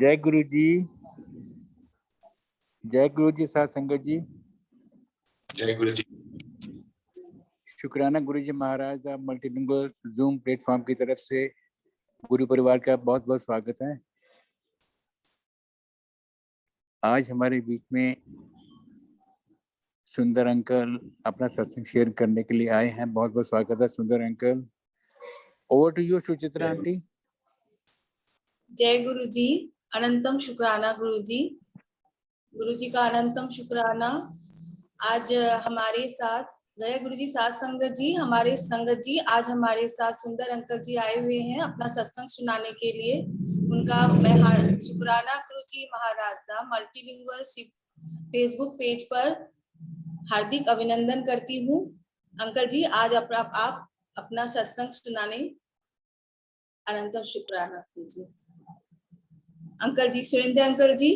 जय गुरु जी। जय गुरु जी। साथ संगत जी, जय गुरु जी। शुक्राना गुरुजी महाराज मल्टीलिंगुअल जूम प्लेटफॉर्म की तरफ से गुरु परिवार का बहुत बहुत स्वागत है। आज हमारे बीच में सुंदर अंकल अपना सत्संग शेयर करने के लिए आए हैं। बहुत बहुत स्वागत है Sundar uncle. Over to you Suchitra aunty. जय गुरु जी। अनंतम शुक्राना गुरु जी। गुरु जी का अनंतम शुक्राना। आज हमारे साथ जय गुरु जी साथ संगत जी, हमारे संगत जी आज हमारे साथ सुंदर अंकल जी आए हुए हैं अपना सत्संग सुनाने के लिए। उनका मैं शुक्राना गुरु जी महाराज का मल्टीलिंगुअल फेसबुक पेज पर हार्दिक अभिनंदन करती हूँ। अंकल जी आज आप अपना सत्संग सुनाने अनंतम शुक्राना गुरु जी। अंकल जी सुरेंद्र अंकल जी।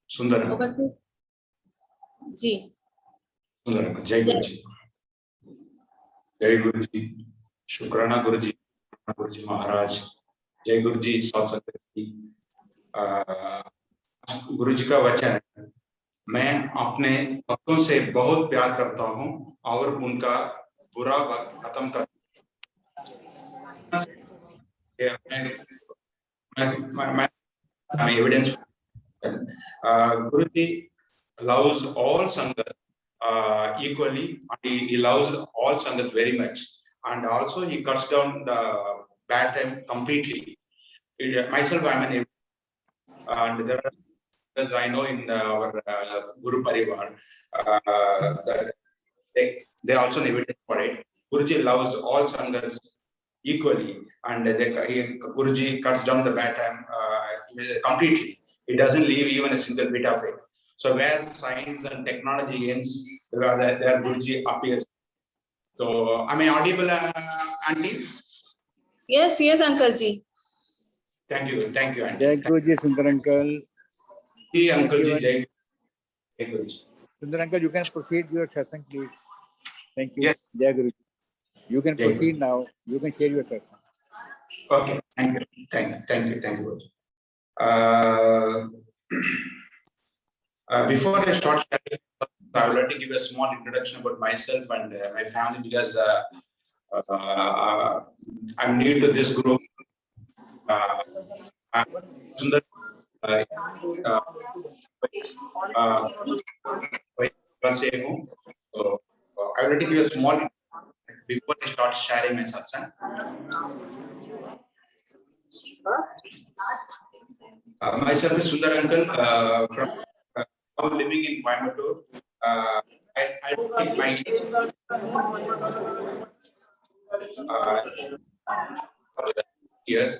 सुंदर जी। सुंदर। जय गुरु जी। जय गुरु जी। शुक्राना गुरु जी महाराज। जय गुरु जी साथ संगत जी। गुरु जी का वचन, मैं अपने भक्तों से बहुत प्यार करता हूँ और उनका बुरा वक्त खत्म कर evidence. Guruji loves all sangat equally, and he loves all sangat very much, and also he cuts down the bad time completely. Myself, I am an and there are, as I know in our Guru Parivar, that they also evidence for it. Guruji loves all sangats equally, and Guruji cuts down the bad time completely. He doesn't leave even a single bit of it. So where science and technology ends, there Guruji appears. So am I audible, Auntie? Yes, Uncle Ji. Thank you, Auntie. जय गुरु जी सुंदर uncle. Uncle Ji, Jai Guru Ji. Sundar uncle, you can proceed your satsang, please. Thank you. Yes. Jai Guru ji. You can proceed now. You can share your satsang. Okay. Thank you. Before I start sharing, I would like to give a small introduction about myself and my family, because I'm new to this group. I'm Sundar. So I would like to give a small before I start sharing my satsang. Myself is Sundar uncle from living in Coimbatore. I take my years.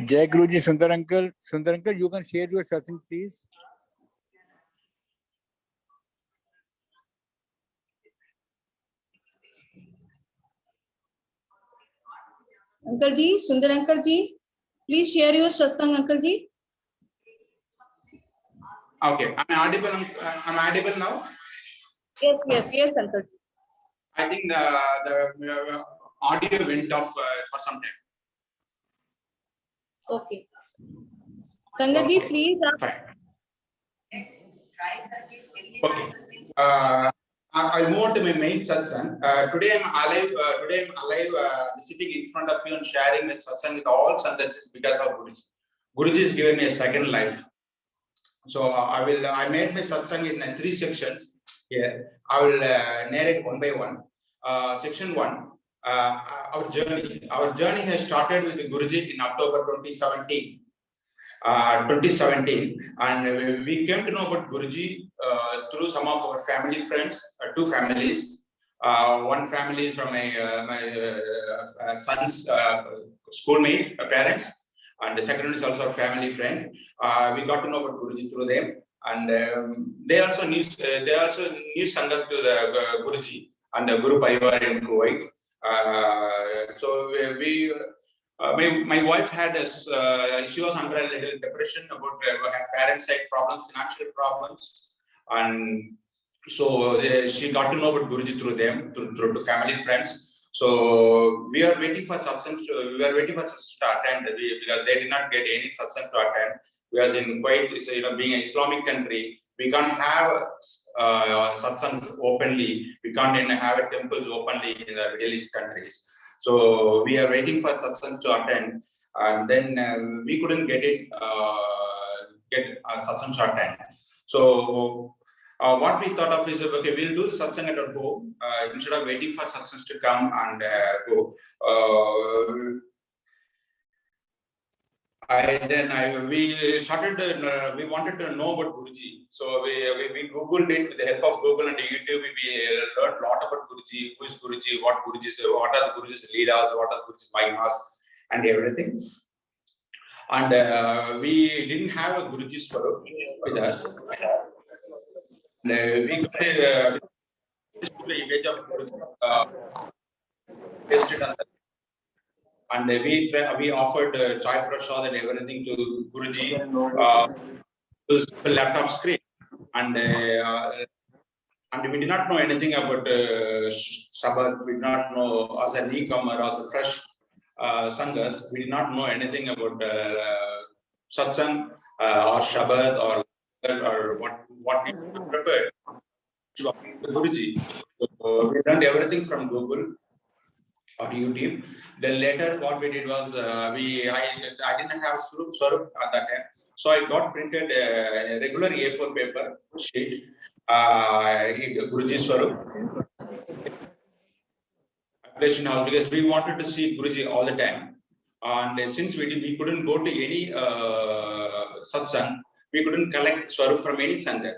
Jai Guru ji Sundar uncle. Sundar uncle, you can share your satsang, please. Uncle ji, Sundar Uncle ji, please share your satsang, Uncle ji. Okay, I'm audible. I'm audible now. Yes, Uncle ji. I think the audio went off for some time. Okay. Sangat ji, Okay, please. fine. Okay. I move on to my main satsang. Today I'm alive. Sitting in front of you and sharing my satsang with all sanghas because of Guruji. Guruji has given me a second life. So I made my satsang in 3 sections here. I will narrate one by one. Section 1, our journey. Our journey has started with Guruji in October 2017. 2017, and we came to know about Guruji through some of our family friends, 2 families. One family from my son's schoolmate, parents, and the second one is also a family friend. We got to know about Guruji through them, and they also knew Sangat to the Guruji and the Guru Parivar in Kuwait. So my wife had she was under a little depression about her parents' side problems, financial problems, and so she got to know about Guruji through them, through family friends. So we are waiting for satsang. We were waiting for satsang to attend because they did not get any satsang to attend. Because in Kuwait, being an Islamic country, we can't have satsangs openly. We can't have temples openly in the Middle East countries. So we are waiting for satsang to attend, and then we couldn't get satsang to attend. So what we thought of is, okay, we'll do satsang at our home instead of waiting for satsangs to come and go. We started. We wanted to know about Guruji, so we Googled it with the help of Google and YouTube. We learned a lot about Guruji. Who is Guruji? What are the Guruji's leaders? What are Guruji's mahimas and everything. And we didn't have a Guruji Swarup with us. And we got the image of Guruji, pasted on the. And we offered chai prasad and everything to Guruji to the laptop screen, and we did not know anything about Shabbat. We did not know, as a newcomer, as a fresh sanghas, we did not know anything about satsang or Shabbat or what we prepared to the Guruji. So we learned everything from Google or YouTube. Then later, what we did was I didn't have Swarup at that time, so I got printed a regular A4 paper sheet, Guruji Swarup, application house, because we wanted to see Guruji all the time. And since we couldn't go to any satsang, we couldn't collect Swarup from any sangha.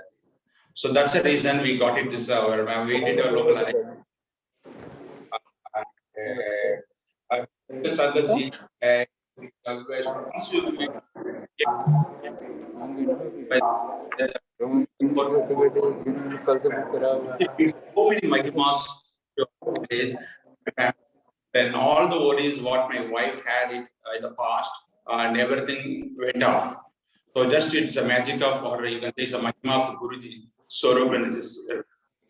So that's the reason we got it this hour. We did a local arrangement. Sangatji, so many Mahimas days. Then all the worries what my wife had in the past and everything went off. So just it's a magic of, or you can say it's a Mahima of Guruji, Swarup, and it's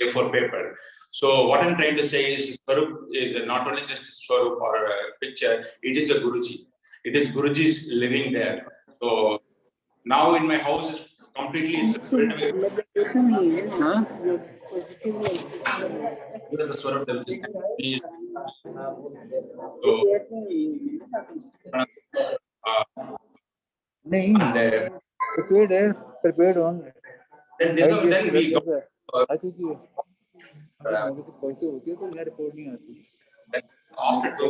A4 paper. So what I'm trying to say is Swarup is not only just a Swarup or a picture, it is a Guruji. It is Guruji's living there. So now in my house is completely it's filled with the Swarup that is so prepared on. then we got after 2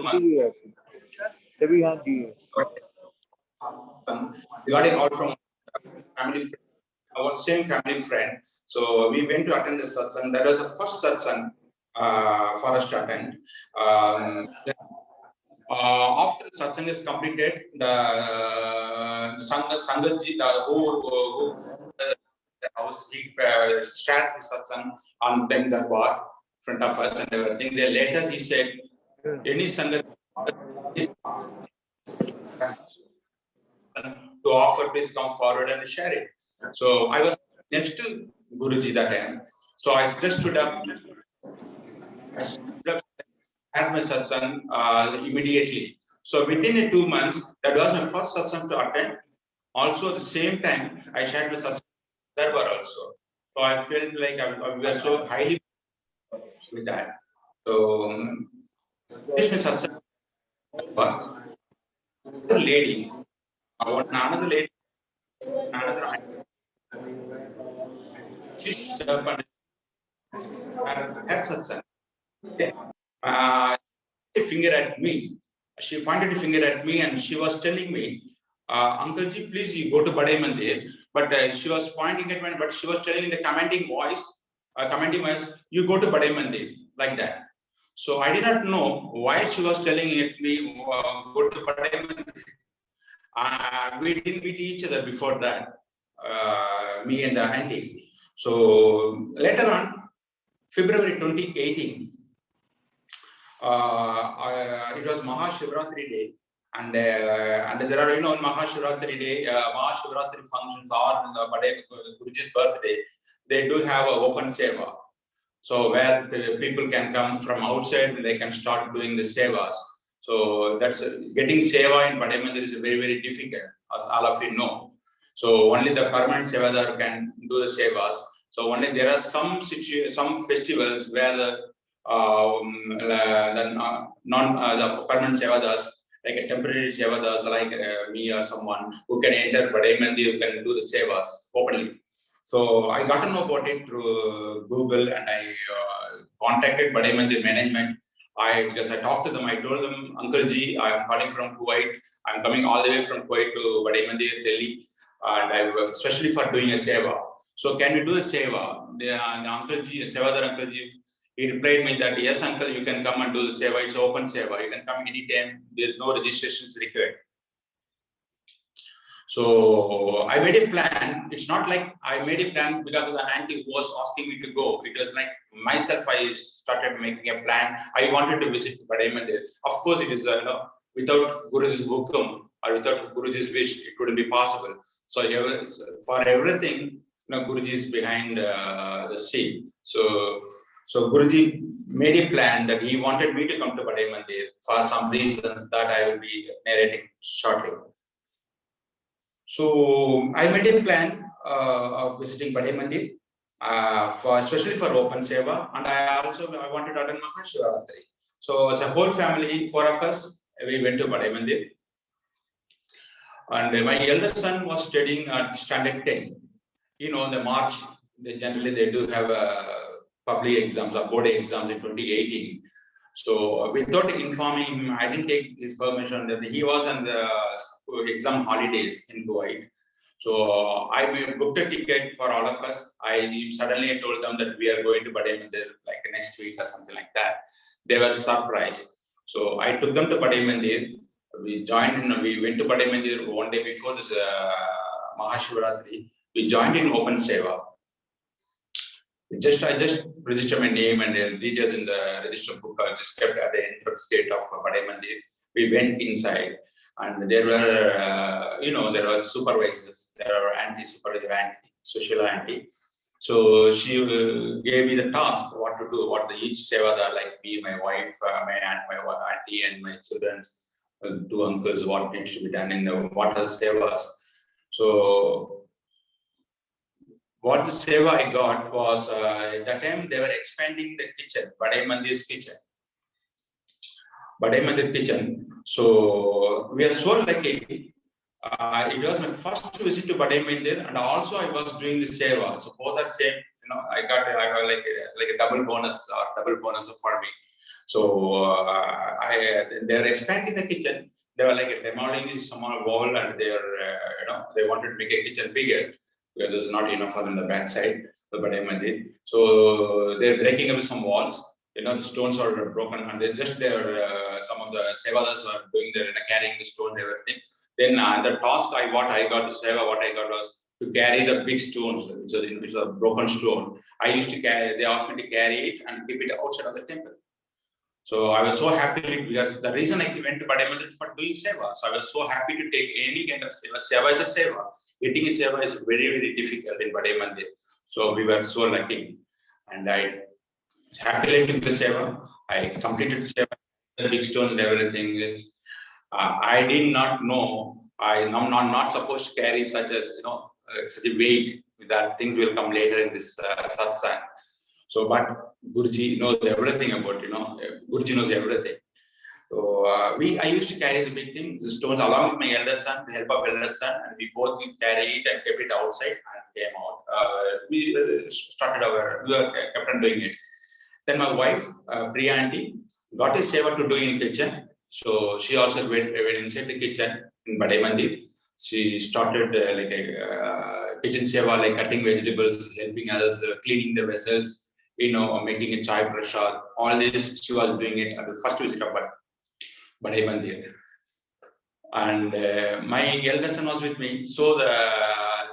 months. We got it all from family friend, our same family friend. So we went to attend the satsang. That was the first satsang for us to attend. After the satsang is completed, the Sangatji, who the house, he shared the satsang on Ben Darbar in front of us and everything. Then later he said, any Sangat to offer, please come forward and share it. So I was next to Guruji that time. So I just stood up, had my satsang immediately. So within 2 months, that was my first satsang to attend. Also, at the same time, I shared with satsang Darbar also. So I felt like we were so highly with that. So this was satsang. But the lady, another lady, another she stood up and had satsang. A finger at me. She pointed a finger at me and she was telling me, Uncle Ji, please you go to Bade Mandir. But she was pointing at me, but she was telling in the commanding voice, you go to Bade Mandir, like that. So I did not know why she was telling it me, go to Bade Mandir. We didn't meet each other before that, me and the auntie. So later on, February 2018, it was Mahashivratri day, and there are, on Mahashivratri day, Mahashivratri functions or in the Bade Guruji's birthday, they do have an open seva. So where the people can come from outside and they can start doing the sevas. So that's getting seva in Bade Mandir is very, very difficult, as all of you know. So only the permanent sevadar can do the sevas. So only there are some festivals where the permanent sevadas, like a temporary sevadas, like me or someone who can enter Bade Mandir, who can do the sevas openly. So I got to know about it through Google, and I contacted Bade Mandir management. Because I talked to them, I told them, Uncle Ji, I am calling from Kuwait. I'm coming all the way from Kuwait to Bade Mandir, Delhi, and I was especially for doing a seva. So can we do a seva? The Uncle Ji, Sevadar Uncle Ji, he replied me that yes, uncle, you can come and do the seva. It's open seva. You can come anytime. There's no registrations required. So I made a plan. It's not like I made a plan because of the auntie who was asking me to go. It was like myself. I started making a plan. I wanted to visit Bade Mandir. Of course, it is without Guruji's hukum or without Guruji's wish, it wouldn't be possible. So for everything, Guruji is behind the scene. So Guruji made a plan that he wanted me to come to Bade Mandir for some reasons that I will be narrating shortly. So I made a plan of visiting Bade Mandir, especially for open seva, and I wanted to attend Mahashivratri. So as a whole family, 4 of us, we went to Bade Mandir. And my eldest son was studying at standard 10. In the March, they do have public exams or board exams in 2018. So without informing him, I didn't take his permission. He was on the exam holidays in Kuwait. So I booked a ticket for all of us. I suddenly told them that we are going to Bade Mandir like next week or something like that. They were surprised. So I took them to Bade Mandir. We went to Bade Mandir one day before this Mahashivratri. We joined in open seva. I just registered my name and details in the register book. I just kept at the entrance gate of Bade Mandir. We went inside, and there were, there was supervisors. There are anti-supervisor, social auntie. So she gave me the task what to do, what each sevadar, like me, my wife, my aunt, my auntie, and my children, 2 uncles, what needs to be done in what are the sevas. So what the seva I got was at that time they were expanding the kitchen, Bade Mandir's kitchen. Bade Mandir kitchen. So we are so lucky. It was my first visit to Bade Mandir, and also I was doing the seva. So both are same. I got like a double bonus for me. So they were expanding the kitchen. They were like demolishing this small wall, and they were they wanted to make a kitchen bigger. Because there's not enough on the back side of Bade Mandir. So they're breaking up some walls. The stones are broken, and some of the sevadas were doing carrying the stone and everything. Then the task I got was to carry the big stones, which was a broken stone. They asked me to carry it and keep it outside of the temple. So I was so happy because the reason I went to Bade Mandir for doing seva. So I was so happy to take any kind of seva. Seva is a seva. Getting a seva is very, very difficult in Bade Mandir. So we were so lucky. And I happily took the seva. I completed the seva, the big stones and everything. I did not know. I'm not supposed to carry such such a weight that things will come later in this satsang. So, but Guruji knows everything about, Guruji knows everything. So, I used to carry the big thing, the stones along with my elder son, the help of elder son, and we both carry it and kept it outside and came out. We kept on doing it. Then my wife, Priya auntie, got a seva to do in kitchen. So she also went inside the kitchen in Bade Mandir. She started like a kitchen seva, like cutting vegetables, helping others, cleaning the vessels, making a chai prasad. All this she was doing it at the first visit of Bade Mandir. And my elder son was with me. So the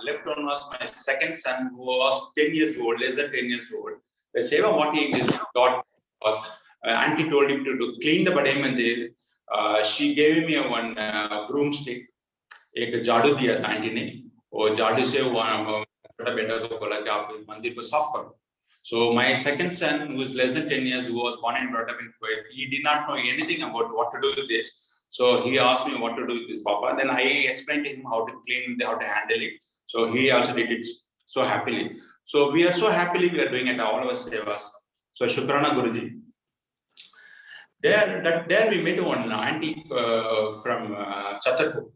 left one was my second son, who was 10 years old, less than 10 years old. The seva what he got was, auntie told him to clean the Bade Mandir. She gave me one broomstick. एक झाड़ू दिया था aunty ने, और झाड़ू से छोटा बेटा को बोला कि आप मंदिर को साफ करो. So my second son, who is less than 10 years, who was born and brought up in Kuwait, he did not know anything about what to do with this. So he asked me what to do with this, Papa. Then I explained to him how to clean, how to handle it. So he also did it so happily. So we are so happily we are doing it, all of us sevas. So Shukrana Guruji. There we met one auntie from Chhatarpur.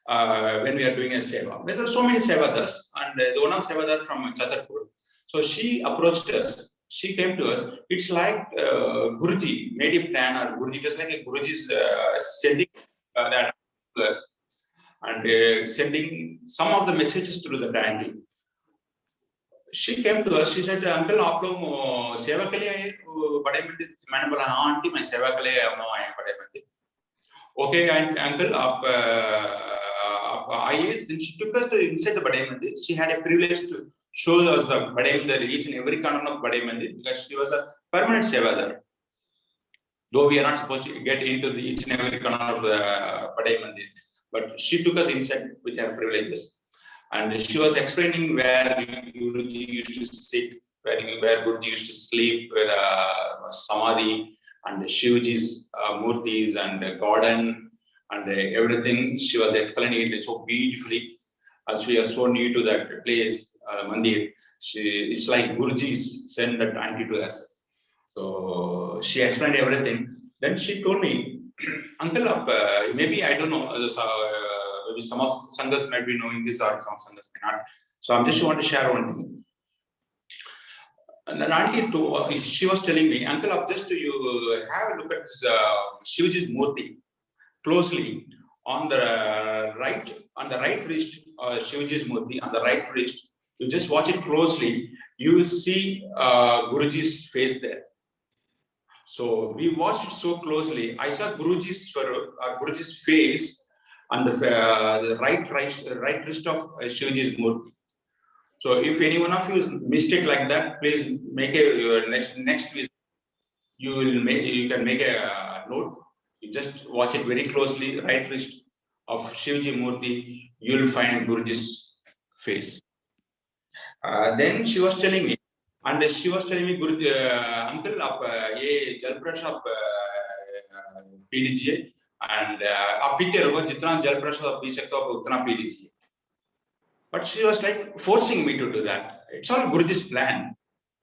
When we are doing a seva. There are so many sevadars, and the one of sevadar from Chhatarpur. So she approached us. She came to us. It's like Guruji made a plan, or Guruji, just like a Guruji's sending that to us, and sending some of the messages through the auntie. She came to us. She said, "Uncle, आप लोग सेवा के लिए बड़े मंदिर?" मैंने बोला, "हाँ आंटी, मैं सेवा के लिए हम आए बड़े मंदिर." Okay, uncle, then she took us to inside the Bade Mandir. She had a privilege to show us the Bade Mandir, each and every corner of Bade Mandir, because she was a permanent sevadar. Though we are not supposed to get into each and every corner of the Bade Mandir, but she took us inside with her privileges. And she was explaining where Guruji used to sit, where Guruji used to sleep, where Samadhi, and Shivaji's murtis and garden and everything. She was explaining it so beautifully, as we are so new to that place, Mandir. It's like Guruji sent that auntie to us. So she explained everything. Then she told me, "Uncle, maybe I don't know, maybe some of Sanghas might be knowing this, or some Sanghas may not. So I just want to share one thing." And then auntie, she was telling me, "Uncle, just you have a look at Shivaji's murti closely on the right wrist, Shivaji's murti on the right wrist. You just watch it closely. You will see Guruji's face there." So we watched it so closely. I saw Guruji's face on the right wrist of Shivaji's murti. So if any one of you is mistake like that, please make your next visit. You can make a note. You just watch it very closely. Right wrist of Shivji Murti, you will find Guruji's face. Then she was telling me, Guruji, "Uncle, आप ये जलप्रश आप P लीजिए, and आप पीते रहो, जितना जलप्रश आप P सकते हो आप उतना पी लीजिए." But she was like forcing me to do that. It's all Guruji's plan.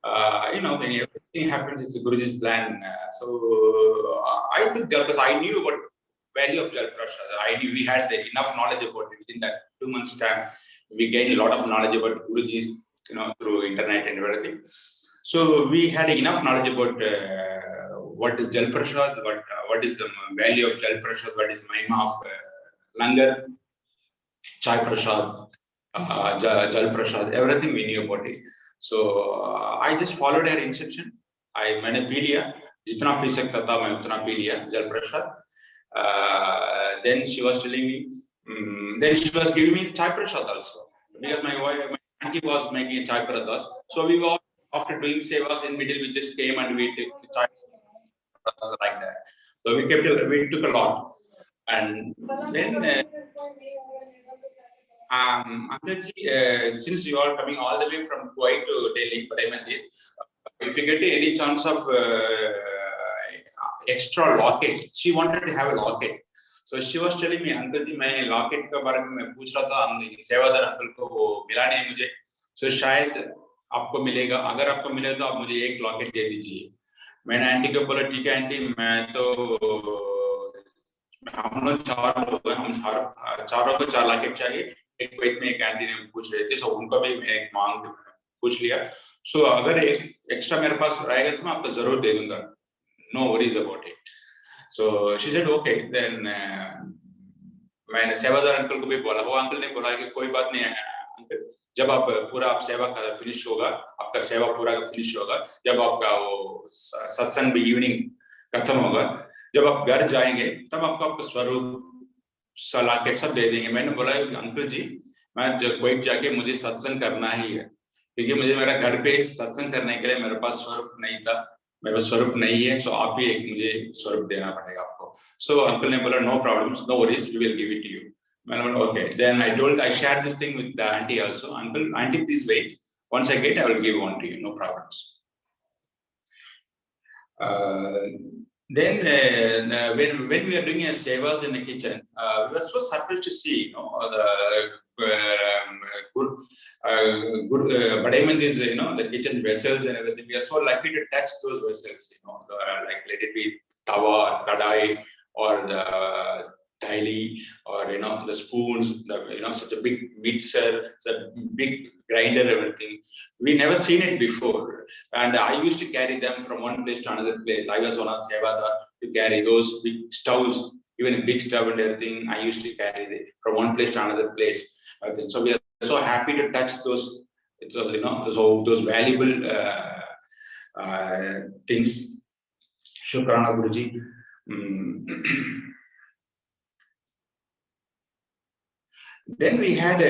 When everything happens, it's Guruji's plan. So I took Jal because I knew about value of Jal Prasad. I knew we had enough knowledge about it. Within that 2 months' time, we gained a lot of knowledge about Guruji's, through internet and everything. So we had enough knowledge about what is Jal Prasad, what is the value of Jal Prasad, what is Mahima of Langar, Chai Prasad, Jal Prasad, everything we knew about it. So I just followed her instruction. मैंने P लिया, जितना P सकता था मैं उतना P लिया जल प्रसाद. Then she was telling me, then she was giving me chai prasad also, because my auntie was making a chai prasad. So we were, after doing sevas in middle, we just came and we took the chai. was like that. So we took a lot. And then Ankaji, since you are coming all the way from Kuwait to Delhi, if you get any chance of extra locket, she wanted to have a locket. So she was telling me, Uncle ji, मैं locket के बारे में पूछ रहा था, सेवादार uncle को वो मिला नहीं मुझे. So शायद आपको मिलेगा. अगर आपको मिले तो आप मुझे एक लॉकेट दे दीजिए. मैंने आंटी को बोला, ठीक है आंटी, मैं तो हम लोग 4 लोग हैं, हम चारों को 4 लॉकेट चाहिए. एक क्वेट में एक आंटी ने पूछ रहे थे, सो उनको भी मैं एक मांग पूछ लिया. सो अगर एक एक्स्ट्रा मेरे पास रहेगा तो मैं आपको जरूर दे दूंगा. No worries about it. So she said okay. Then मैंने सेवादार अंकल को भी बोला. वो अंकल ने बोला कि कोई बात नहीं है अंकल, जब आप पूरा आप सेवा का फिनिश होगा, आपका सेवा पूरा फिनिश होगा, जब आपका वो सत्संग भी इवनिंग खत्म होगा, जब आप घर जाएंगे तब आपको स्वरूप सलाह सब दे देंगे. मैंने बोला अंकल जी, मैं कोई जाके मुझे सत्संग करना ही है, क्योंकि मुझे मेरा घर पे सत्संग करने के लिए मेरे पास स्वरूप नहीं था, मेरा स्वरूप नहीं है. सो आप ही एक मुझे स्वरूप देना पड़ेगा आपको. सो अंकल ने बोला no problem, no worries, we will give it to you. मैंने बोला okay. Then I share this thing with the aunty also. Uncle, aunty please wait, once I get I will give one to you, no problems. Then when we are doing a sevas in the kitchen, we were so surprised to see, Guruji Mandir, the kitchen vessels and everything. We are so lucky to touch those vessels, like let it be tawa, kadai, or the daili, or the spoons, such a big mixer, the big grinder, everything. We never seen it before, and I used to carry them from one place to another place. I was one of Sevada to carry those big stouves, even a big stove and everything. I used to carry it from one place to another place. So we are so happy to touch those, those valuable things. Shukrana Guruji. Then we had,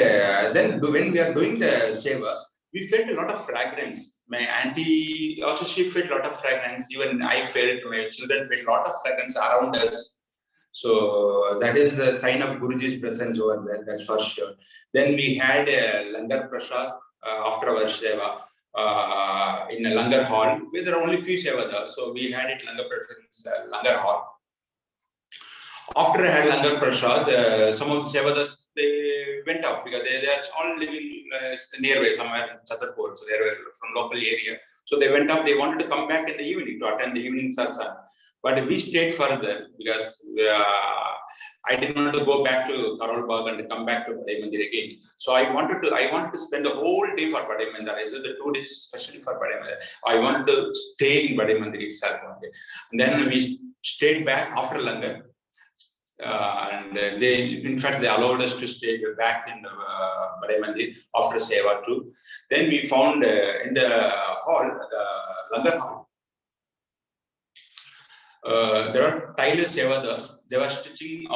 when we are doing the sevas, we felt a lot of fragrance. My auntie also, she felt a lot of fragrance. Even I felt, my children felt a lot of fragrance around us. So that is a sign of Guruji's presence over there, that's for sure. Then we had a Langar Prasad after our seva in a Langar hall, where there are only few sevadas. So we had it Langar Prasad, Langar hall. After I had Langar Prasad, some of the sevadas, they went off because they are all living nearby, somewhere in Chhatarpur. So they were from local area. So they went up, they wanted to come back in the evening to attend the evening satsang. But we stayed further because I didn't want to go back to Karol Bagh and come back to Guruji Mandir again. So I wanted to spend the whole day for Guruji Mandir. I said the 2 days especially for Guruji Mandir. I wanted to stay in Guruji Mandir itself one day. And then we stayed back after Langar. And in fact, they allowed us to stay back in Guruji Mandir after Seva too. Then we found in the hall, the Langar hall, there are tailor sevadas. They were stitching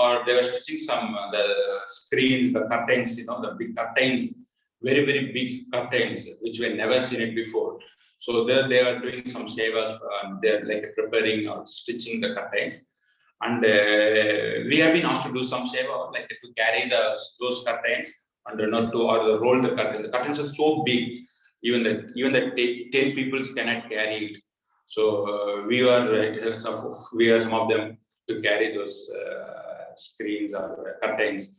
some the screens, the curtains, the big curtains, very, very big curtains, which we had never seen it before. So there they are doing some sevas, they're like preparing or stitching the curtains. And we have been asked to do some seva, like to carry those curtains and not to or roll the curtains. The curtains are so big, even the 10 people cannot carry it. So we are some of them to carry those screens or curtains.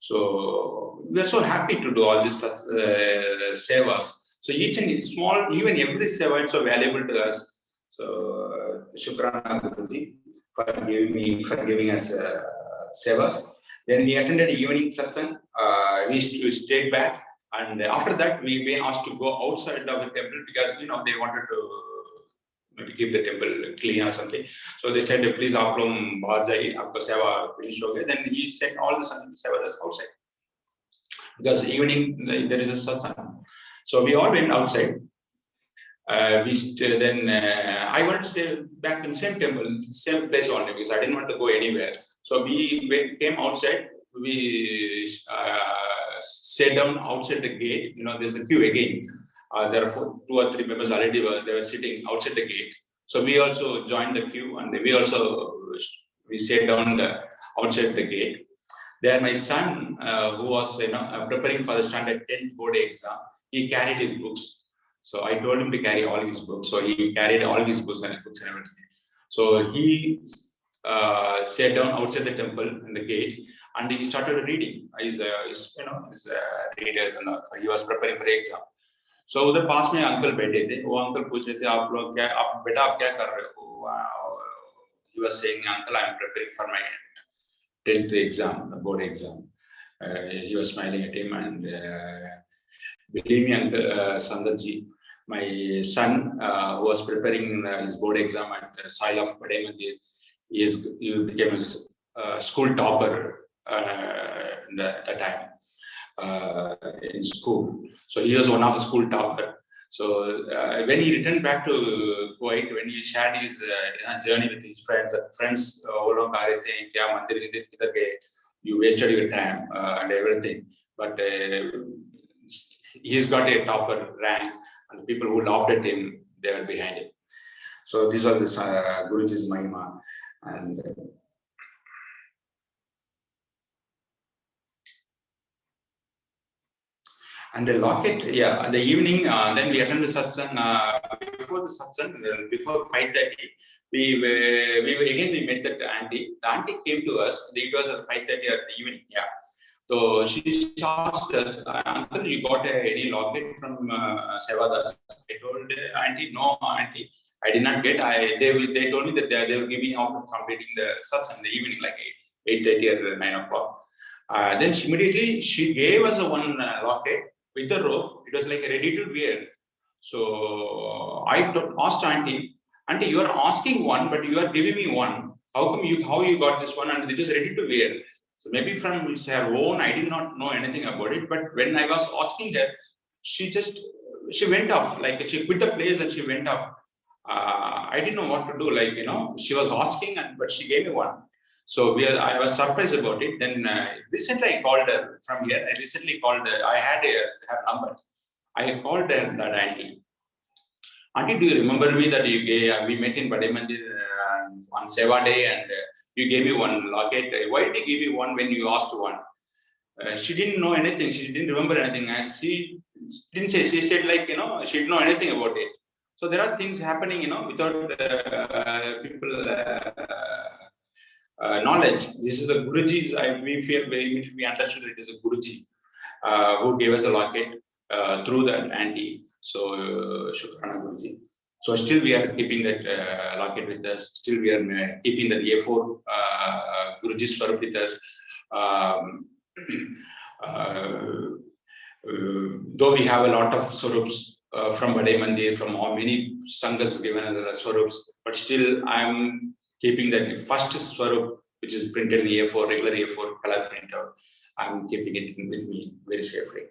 So we are so happy to do all these sevas. So each and small, even every seva is so valuable to us. So Shukrana Guruji for giving us sevas. Then we attended the evening satsang. We stayed back, and after that we were asked to go outside of the temple because they wanted to maybe keep the temple clean or something. So they said, please aap log bahar jaiye, aapka seva finish ho gaya. Then he sent all the sevadas outside because evening there is a satsang. So we all went outside. I wanted to stay back in the same temple, same place only because I didn't want to go anywhere. So we came outside. We sat down outside the gate. There's a queue again. There are 2 or 3 members already they were sitting outside the gate. So we also joined the queue, and we sat down outside the gate. There, my son, who was preparing for the standard 10 board exam, he carried his books. So I told him to carry all his books. So he carried all his books and everything. So he sat down outside the temple in the gate, and he started reading. His readers, and he was preparing for the exam. So उधर पास में uncle बैठे थे. वो uncle पूछ रहे थे, आप लोग क्या, आप बेटा आप क्या कर रहे हो? He was saying, uncle, I am preparing for my 10th exam, the board exam. He was smiling at him, and believe me, uncle, Sundarji, my son who was preparing his board exam at Sai of Guruji Mandir, he became a school topper at that time in school. So he was one of the school topper. So when he returned back to Kuwait, when he shared his journey with his friends, you wasted your time and everything. But he's got a topper rank, and the people who laughed at him, they were behind him. So this was this Guruji's Mahima. And the locket, yeah, in the evening, then we attended the Satsang. Before the Satsang, before 5:30, we met that auntie. The auntie came to us. It was at 5:30 at the evening, yeah. So she asked us, uncle, you got any locket from Sevadas? I told auntie, no, auntie, I did not get. They told me that they will give me after completing the Satsang in the evening, like 8:30 or 9 o'clock. Then immediately she gave us one locket with the rope. It was like ready to wear. So I asked auntie, you are asking one, but you are giving me one. How you got this one? And it is ready to wear. So maybe from her own, I did not know anything about it. But when I was asking her, she went off. Like she quit the place and she went off. I didn't know what to do. Like, she was asking, but she gave me one. So I was surprised about it. Then recently I called her from here. I recently called her. I had her number. I had called her, that auntie. Auntie, do you remember me that you gave? We met in Guruji Mandir on Seva Day, and you gave me one locket. Why did you give me one when you asked one? She didn't know anything. She didn't remember anything. And she didn't say. She said like she didn't know anything about it. So there are things happening without people. Knowledge. This is the Guruji's. We understood it as a Guruji who gave us a locket through that auntie. So Shukrana Guruji. So still we are keeping that locket with us. Still we are keeping that A4 Guruji's Swarup with us. Though we have a lot of Swarups from Guruji Mandir, from many Sanghas given as Swarups, but still I am keeping that first Swarup, which is printed in A4, regular A4 color printout. I'm keeping it with me very safely.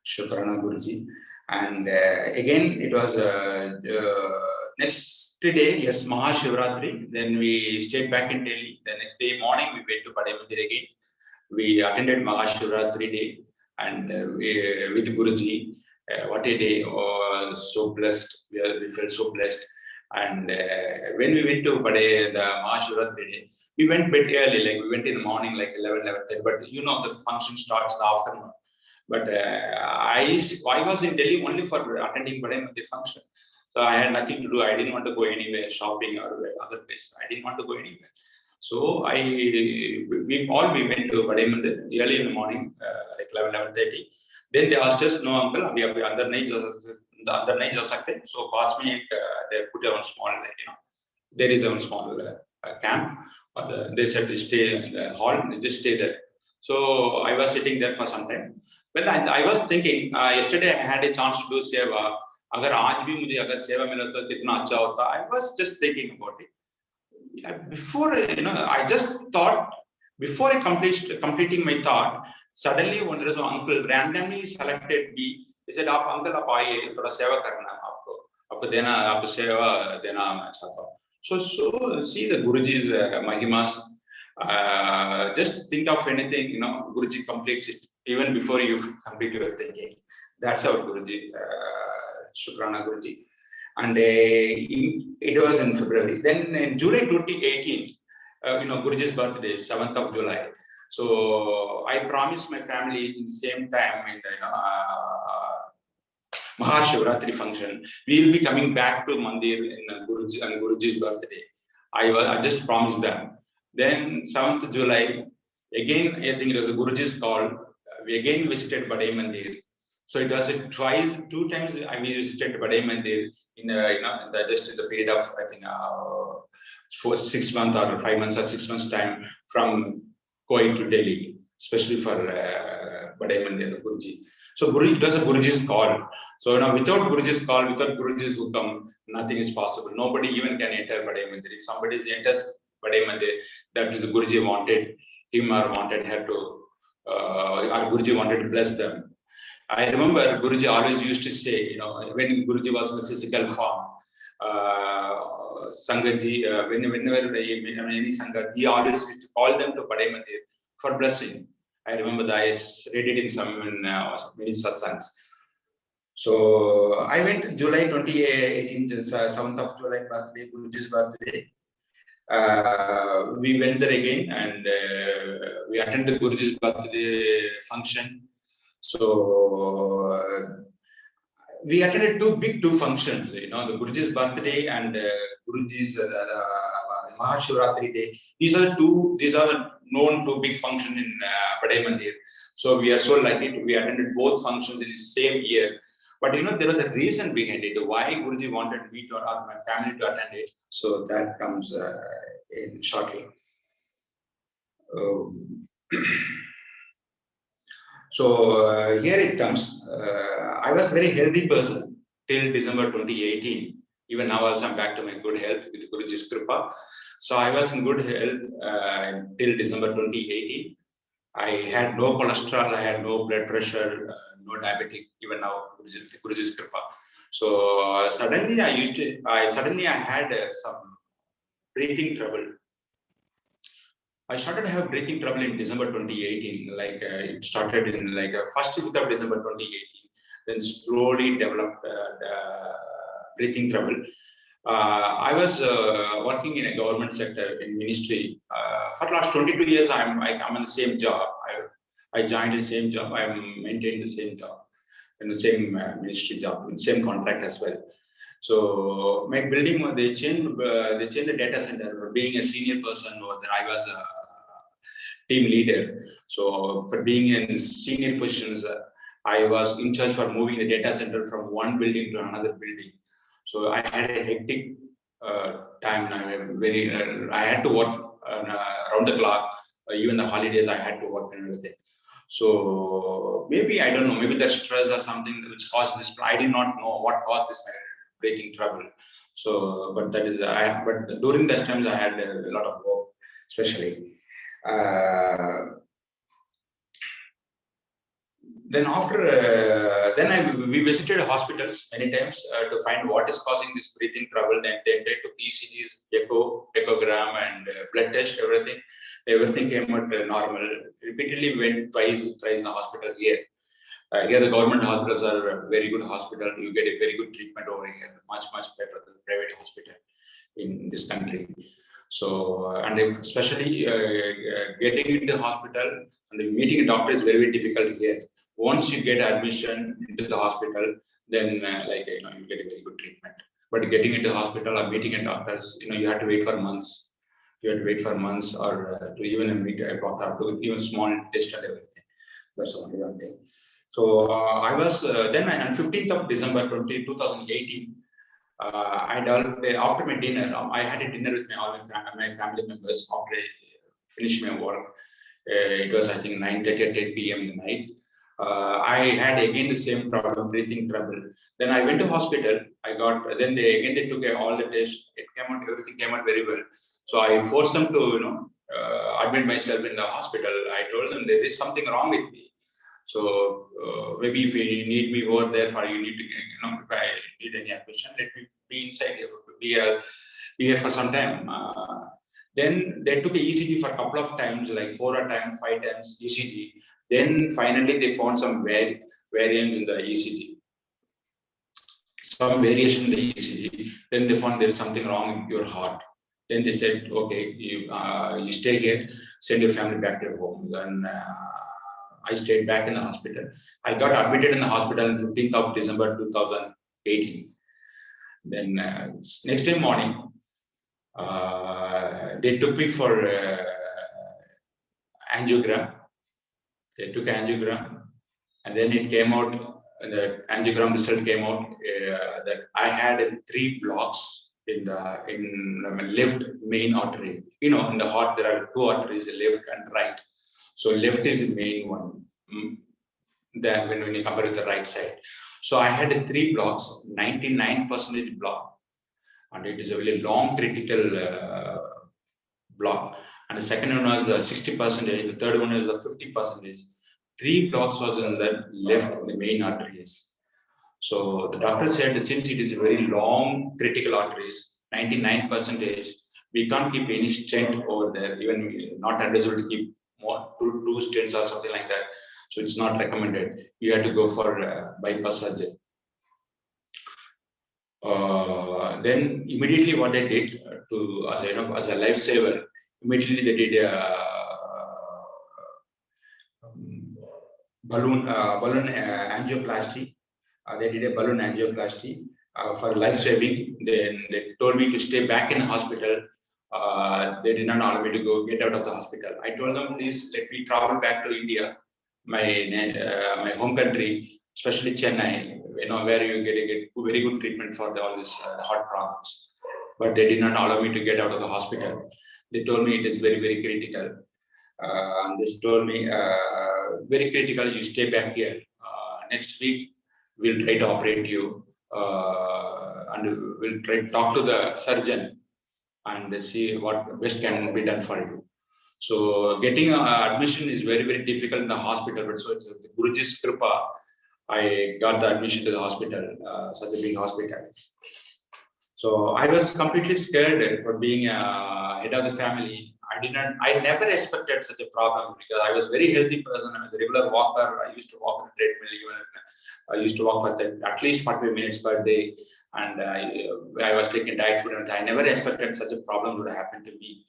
Shukrana Guruji. And again, it was next day, yes, Mahashivratri. Then we stayed back in Delhi. The next day morning, we went to Guruji Mandir again. We attended Mahashivratri day, and with Guruji. What a day! Oh, so blessed. We felt so blessed. And when we went to the Mahashivratri day, we went a bit early, like we went in the morning, like 11:30. But the function starts in the afternoon. But I was in Delhi only for attending the function. So I had nothing to do. I didn't want to go anywhere, shopping or other place. I didn't want to go anywhere. So we went to Guruji Mandir early in the morning, like 11:30. Then they asked us, no uncle, we have under nahi ja sakte. So pass me, they put a small, there is a small camp. They said to stay in the hall, just stay there. So I was sitting there for some time. Well, I was thinking, yesterday I had a chance to do seva. Agar aaj bhi mujhe agar seva mila to kitna acha hota. I was just thinking about it. Before, I just thought, before I completing my thought, suddenly one there is an uncle randomly selected me. He said, uncle, आप आइए थोड़ा सेवा करना है आपको देना आपको सेवा देना मैं चाहता हूँ. So see the Guruji's Mahimas. Just think of anything, Guruji completes it even before you complete your thinking. That's our Guruji, Shukrana Guruji. And it was in February. Then in July 2018, Guruji's birthday, 7th of July. So I promised my family in the same time in the Mahashivratri function, we will be coming back to Mandir in Guruji's birthday. I just promised them. Then 7th July, again, I think it was Guruji's call. We again visited Badai Mandir. So it was two times I visited Badai Mandir in just in the period of, I think, for 6 months or 5 months or 6 months time from going to Delhi, especially for Badai Mandir, Guruji. So it was a Guruji's call. So without Guruji's call, without Guruji's hukam, nothing is possible. Nobody even can enter Badai Mandir. If somebody enters Badai Mandir, that is the Guruji wanted him or wanted her to, or Guruji wanted to bless them. I remember Guruji always used to say, when Guruji was in the physical form, Sangaji, whenever any Sangha, he always used to call them to Badai Mandir for blessing. I remember that I read it in many satsangs. So I went July 2018, 7th of July birthday, Guruji's birthday. We went there again and we attended Guruji's birthday function. So we attended two functions, the Guruji's birthday and Guruji's Mahashivratri day. These are known two big functions in Badai Mandir. So we are so lucky we attended both functions in the same year. But there was a reason behind it, why Guruji wanted me or my family to attend it. So that comes in shortly. So here it comes. I was a very healthy person till December 2018. Even now also I'm back to my good health with Guruji's Kripa. So I was in good health till December 2018. I had no cholesterol, I had no blood pressure, no diabetic, even now Guruji's Kripa. So suddenly I had some breathing trouble. I started to have breathing trouble in December 2018. It started in first week of December 2018, then slowly developed breathing trouble. I was working in a government sector in ministry. For the last 22 years, I'm in the same job. I joined the same job. I'm maintaining the same job in the same ministry job, in the same contract as well. So my building, they changed the data center. Being a senior person, I was a team leader. So for being in senior positions, I was in charge for moving the data center from one building to another building. So I had a hectic time. I had to work around the clock. Even the holidays, I had to work and everything. So maybe, I don't know, maybe the stress or something which caused this. I did not know what caused this breathing trouble. So, but but during that times I had a lot of work, especially. Then after, we visited hospitals many times to find what is causing this breathing trouble. Then they took ECGs, echogram, and blood test, everything. Everything came out normal. Repeatedly went twice in the hospital here. Here the government hospitals are a very good hospital. You get a very good treatment over here, much better than the private hospital in this country. So, and especially getting into the hospital and meeting a doctor is very difficult here. Once you get admission into the hospital, then you get a very good treatment. But getting into the hospital or meeting a doctor, you have to wait for months. You have to wait for months or to even meet a doctor, to even small test and everything. That's only one thing. So I was then on 15th of December 2018. I developed after my dinner. I had a dinner with all my family members after I finished my work. It was, I think, 9:30 or 10 p.m. in the night. I had again the same problem, breathing trouble. Then I went to hospital. Then they took all the tests. Everything came out very well. So I forced them to, admit myself in the hospital. I told them there is something wrong with me. So maybe if you need me over there, if you need to, if I need any admission, let me be inside here, be here for some time. Then they took a ECG for a couple of times, like 4 times, 5 times ECG. Then finally they found some variants in the ECG. some variation in the ECG. Then they found there is something wrong with your heart. Then they said, okay, you stay here, send your family back to your home. Then I stayed back in the hospital. I got admitted in the hospital on 15th of December 2018. Then next day morning, they took me for angiogram. They took angiogram, and then it came out. The angiogram result came out that I had 3 blocks in the left main artery. You know, in the heart there are 2 arteries, left and right. So left is the main one. Then when you compare with the right side, so I had 3 blocks, 99% block, and it is a very long critical block. And the second one was 60%, the third one was 50%. 3 blocks was in the left, the main arteries. So the doctor said, since it is a very long critical arteries, 99%, we can't keep any stent over there, even not advisable to keep more 2 stents or something like that. So it's not recommended. You have to go for bypass surgery. Then immediately what I did as a lifesaver, immediately they did balloon angioplasty. They did a balloon angioplasty for life saving. Then they told me to stay back in the hospital. They did not allow me to get out of the hospital. I told them, please let me travel back to India, my home country, especially Chennai, where you get very good treatment for all these heart problems. But they did not allow me to get out of the hospital. They told me it is very, very critical. And they told me, very critical, you stay back here. Next week, we'll try to operate you. And we'll try to talk to the surgeon and see what best can be done for you. So getting admission is very, very difficult in the hospital. But so it's the Guruji's Kripa, I got the admission to the hospital, such a big hospital. So I was completely scared for being a head of the family. I never expected such a problem because I was a very healthy person. I was a regular walker. I used to walk on a treadmill. Even I used to walk for at least 45 minutes per day. And I was taking diet food, and I never expected such a problem would happen to me.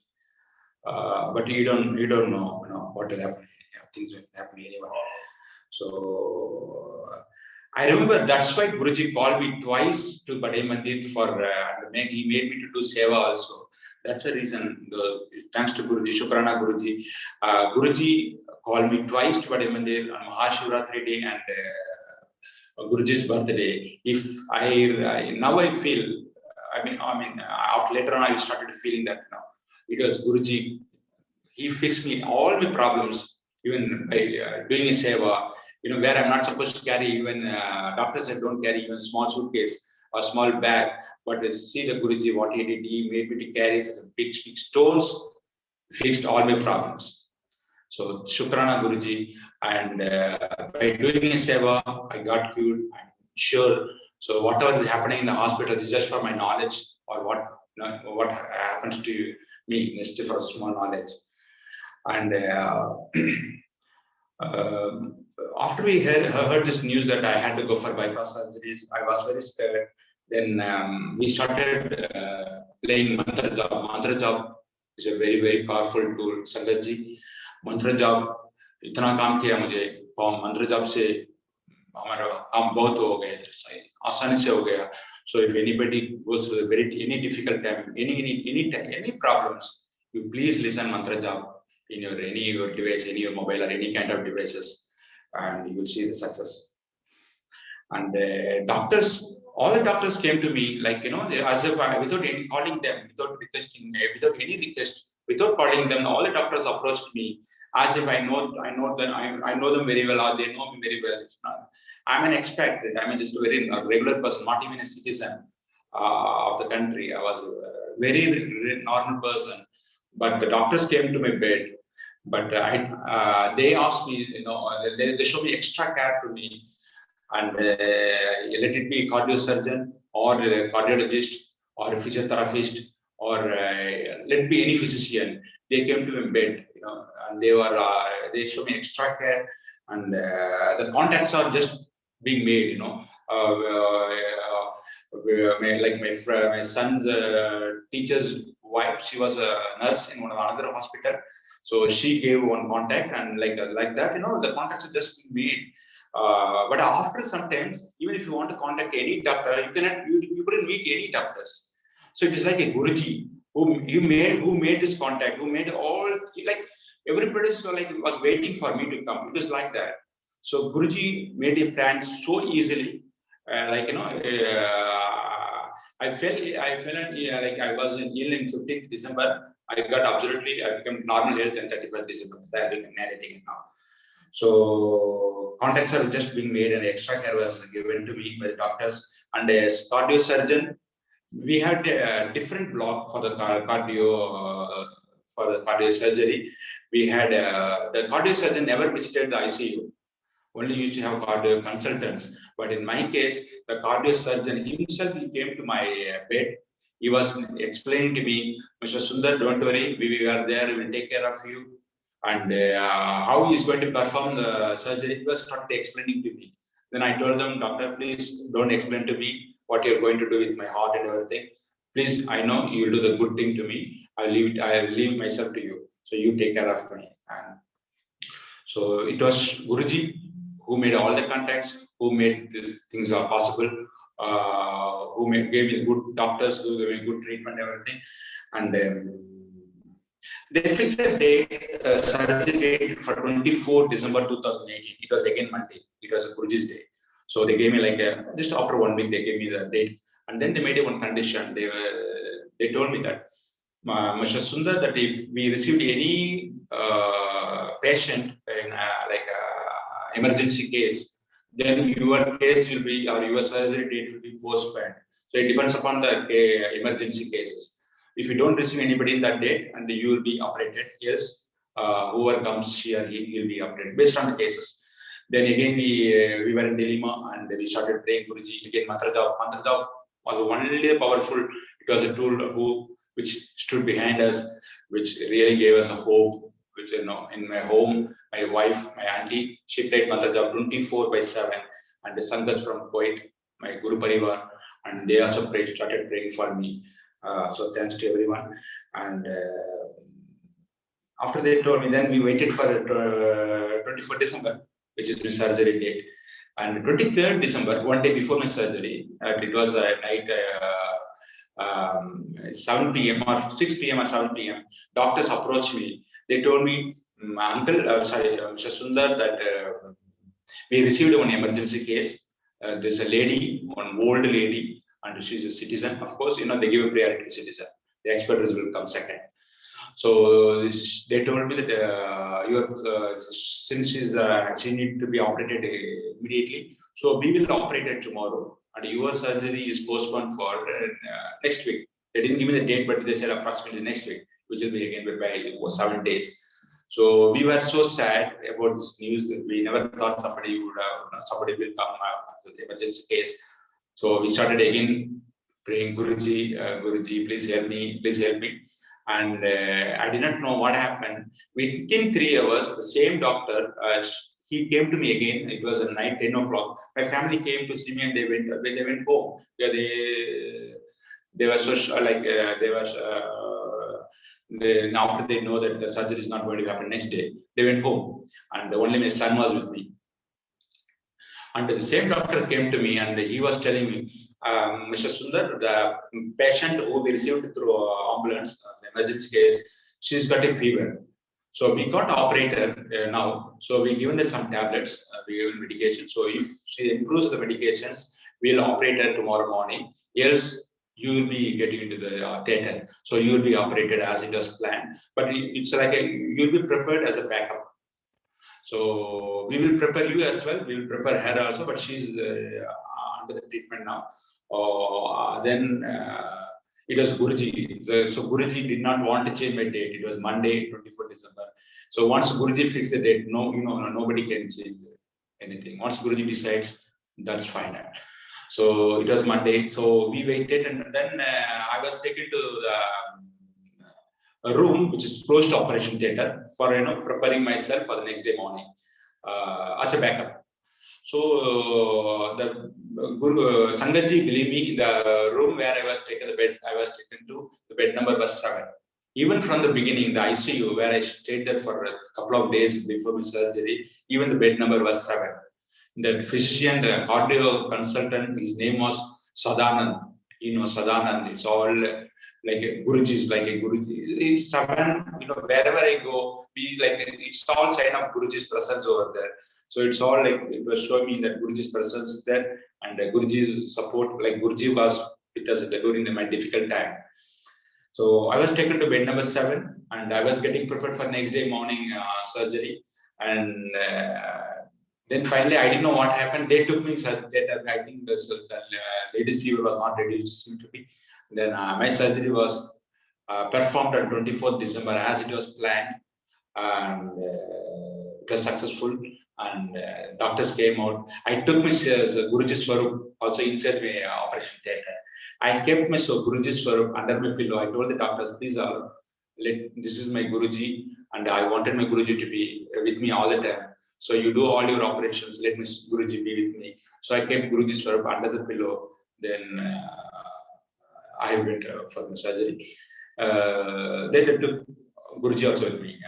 But you don't know what will happen. Things will happen anyway. So I remember that's why Guruji called me twice to Guruji Mandir for he made me to do seva also. That's the reason. Thanks to Guruji, Shukrana Guruji. Guruji called me twice to Guruji Mandir on Mahashivratri day and Guruji's birthday. If now I feel, after later on I started feeling that it was Guruji. He fixed me all my problems, even by doing a seva. Where I'm not supposed to carry, even doctors said don't carry even small suitcase or small bag. But see the Guruji, what he did, he made me to carry such big stones, fixed all my problems. So Shukrana Guruji, and by doing a seva, I got cured. I'm sure. So whatever is happening in the hospital is just for my knowledge, or what happens to me, just for small knowledge. And after we heard this news that I had to go for bypass surgeries, I was very scared. Then we started playing mantra jap. Mantra jap is a very, very powerful tool. Sangat ji, mantra jap इतना काम किया मुझे, मंत्र जाप से हमारा काम बहुत हो गया, आसानी से हो गया. So if anybody goes through any difficult time, any problems, you please listen mantra jap in your device, in your mobile or any kind of devices, and you will see the success. And all the doctors came to me as if without any calling them, without requesting, without any request, without calling them, all the doctors approached me as if I know them very well, or they know me very well. I'm an expat. I'm just a very regular person, not even a citizen of the country. I was a very normal person, but the doctors came to my bed. But they asked me, they showed me extra care to me, and let it be a cardiosurgeon or a cardiologist or a physiotherapist or let it be any physician. They came to my bed, and they showed me extra care, and the contacts are just being made, My son's teacher's wife, she was a nurse in another hospital. So she gave one contact, and like that, the contacts are just made. But after sometimes, even if you want to contact any doctor, you couldn't meet any doctors. So it is like a Guruji who made this contact, who made all, like everybody was waiting for me to come. It was like that. So Guruji made a plan so easily, I fell like I was ill in 15th December. I got absolutely, I became normal health in 31st December. I became narrating it now. So contacts are just being made, and extra care was given to me by the doctors. And as cardio surgeon, we had a different block for the cardio surgery. We had the cardio surgeon never visited the ICU. Only used to have cardio consultants. But in my case, the cardio surgeon himself, he came to my bed. He was explaining to me, Mr. Sundar, don't worry, we are there, we will take care of you. And how he is going to perform the surgery, he was started explaining to me. Then I told them, doctor, please don't explain to me what you're going to do with my heart and everything. Please, I know you will do the good thing to me. I leave myself to you. So you take care of me. And so it was Guruji who made all the contacts, who made these things are possible, gave me good doctors, who gave me good treatment, everything. And they fixed a date, surgery date for 24 December 2018. It was again Monday. It was a Guruji's day. So they gave me just after 1 week, they gave me the date. And then they made one condition. They told me that, Mr. Sundar, that if we received any patient in emergency case, then your case will be, or your surgery date will be postponed. So it depends upon the emergency cases. If you don't receive anybody in that date, and you will be operated, yes, whoever comes here, he will be operated based on the cases. Then again, we were in dilemma, and we started praying Guruji again. Mantra Jap was only powerful. It was a tool which stood behind us, which really gave us a hope. Which, in my home, my wife, my auntie, she played Mantra Jap 24/7, and the Sanghas from Kuwait, my Guru Parivar, and they also started praying for me. So thanks to everyone. And after they told me, then we waited for 24th December, which is my surgery date. And 23rd December, one day before my surgery, it was a night 7 p.m. or 6 p.m. or 7 p.m. Doctors approached me. They told me, Mr. Sundar, that we received one emergency case. There's a lady, one old lady, and she's a citizen. Of course, they give a priority to citizen. The experts will come second. So they told me that since she needs to be operated immediately, so we will operate it tomorrow, and your surgery is postponed for next week. They didn't give me the date, but they said approximately next week, which will be again by 7 days. So we were so sad about this news. We never thought somebody will come as an emergency case. So we started again praying, Guruji, please help me, please help me. And I did not know what happened. Within 3 hours, the same doctor, he came to me again. It was at night, 10 o'clock. My family came to see me, and they went home. They were so after they know that the surgery is not going to happen next day, they went home, and only my son was with me. And the same doctor came to me, and he was telling me, Mr. Sundar, the patient who we received through ambulance, the emergency case, she's got a fever. So we got operator now. So we given her some tablets, we given medication. So if she improves the medications, we'll operate her tomorrow morning. Else, you will be getting into the theater. So you will be operated as it was planned. But it's like you'll be prepared as a backup. So we will prepare you as well. We will prepare her also, but she's under the treatment now. Then it was Guruji. So Guruji did not want to change my date. It was Monday, 24th December. So once Guruji fixed the date, nobody can change anything. Once Guruji decides, that's fine. So it was Monday. So we waited, and then I was taken to a room which is close to operation theater for preparing myself for the next day morning as a backup. So the Guru Sangatji, believe me, the room where I was taken, the bed I was taken to, the bed number was 7. Even from the beginning, the ICU where I stayed there for a couple of days before my surgery, even the bed number was 7. The physician, the cardio consultant, his name was Sadanand. You know, Sadanand. It's all like a Guruji is like a Guruji. It's 7. You know, wherever I go, it's all sign of Guruji's presence over there. So it's all like it was showing me that Guruji's presence there and Guruji's support. Like Guruji was with us during my difficult time. So I was taken to bed number 7, and I was getting prepared for next day morning surgery. And then finally, I didn't know what happened. They took me. I think the lady's fever was not reducing to me. Then my surgery was performed on 24th December as it was planned, and it was successful. And doctors came out. I took my Guruji Swarup also inside my operation theatre. I kept my Guruji Swarup under my pillow. I told the doctors, please, this is my Guruji, and I wanted my Guruji to be with me all the time. So you do all your operations, let my Guruji be with me. So I kept Guruji Swarup under the pillow. Then I went for the surgery. Then they took Guruji also with me.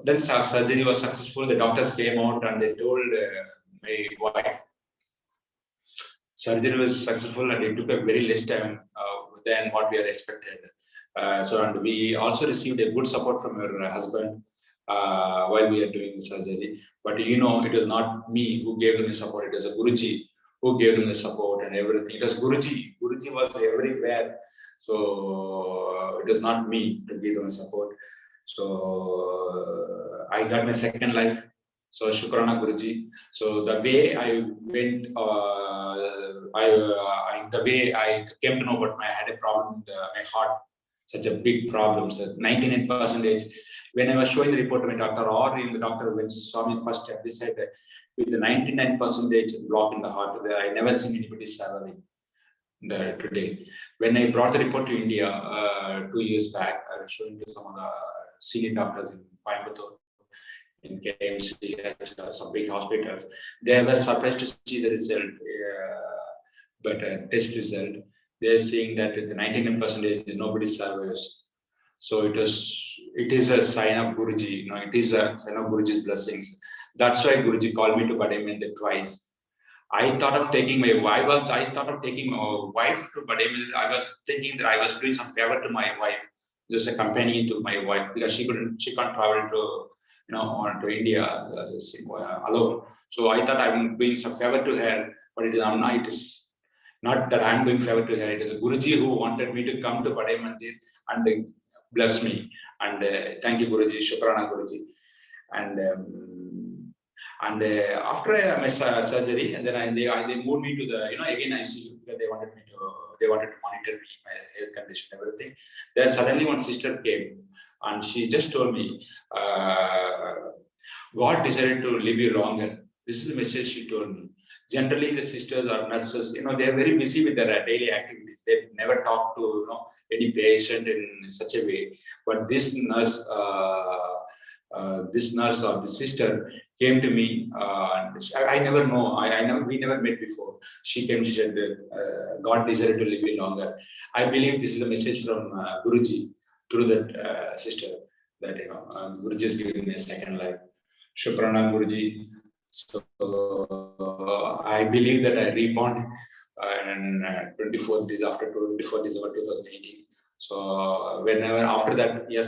Then surgery was successful. The doctors came out and they told my wife, surgery was successful and it took a very less time than what we had expected. And we also received a good support from her husband while we are doing the surgery. But you know, it was not me who gave them the support. It was a Guruji who gave them the support and everything. It was Guruji. Guruji was everywhere. So it was not me to give them the support. So I got my second life. So Shukrana Guruji. So the way I went, the way I came to know about I had a problem with my heart, such a big problem, that 99%. When I was showing the report to my doctor, or in the doctor when saw me first time, they said that with the 99% block in the heart, I never seen anybody suffering today. When I brought the report to India 2 years back, I was showing to some of the senior doctors in Coimbatore, in KMC, some big hospitals. They were surprised to see the result, but test result. They're saying that the 99% nobody survives. So it is a sign of Guruji. You know, it is a sign of Guruji's blessings. That's why Guruji called me to Badai Mandir twice. I thought of taking my wife. I thought of taking my wife to Badai Mandir. I was thinking that I was doing some favor to my wife, just a companion to my wife, because she can't travel to India alone. So I thought I'm doing some favor to her, but it is not that I'm doing favor to her. It is a Guruji who wanted me to come to Badai Mandir and bless me. And thank you, Guruji. Shukrana, Guruji. And after my surgery, and then they moved me to the again ICU, because they wanted to monitor me, my health condition, everything. Then suddenly one sister came and she just told me, God decided to live you longer. This is the message she told me. Generally, the sisters or nurses, they are very busy with their daily activities. They never talk to any patient in such a way. But this nurse or this sister came to me. I never know. We never met before. She came. She said, "God decided to live you longer." I believe this is a message from Guruji through that sister, that Guruji is giving me a second life. Shukrana, Guruji. So I believe that I reborn and 24th December 2018. So whenever after that, yes,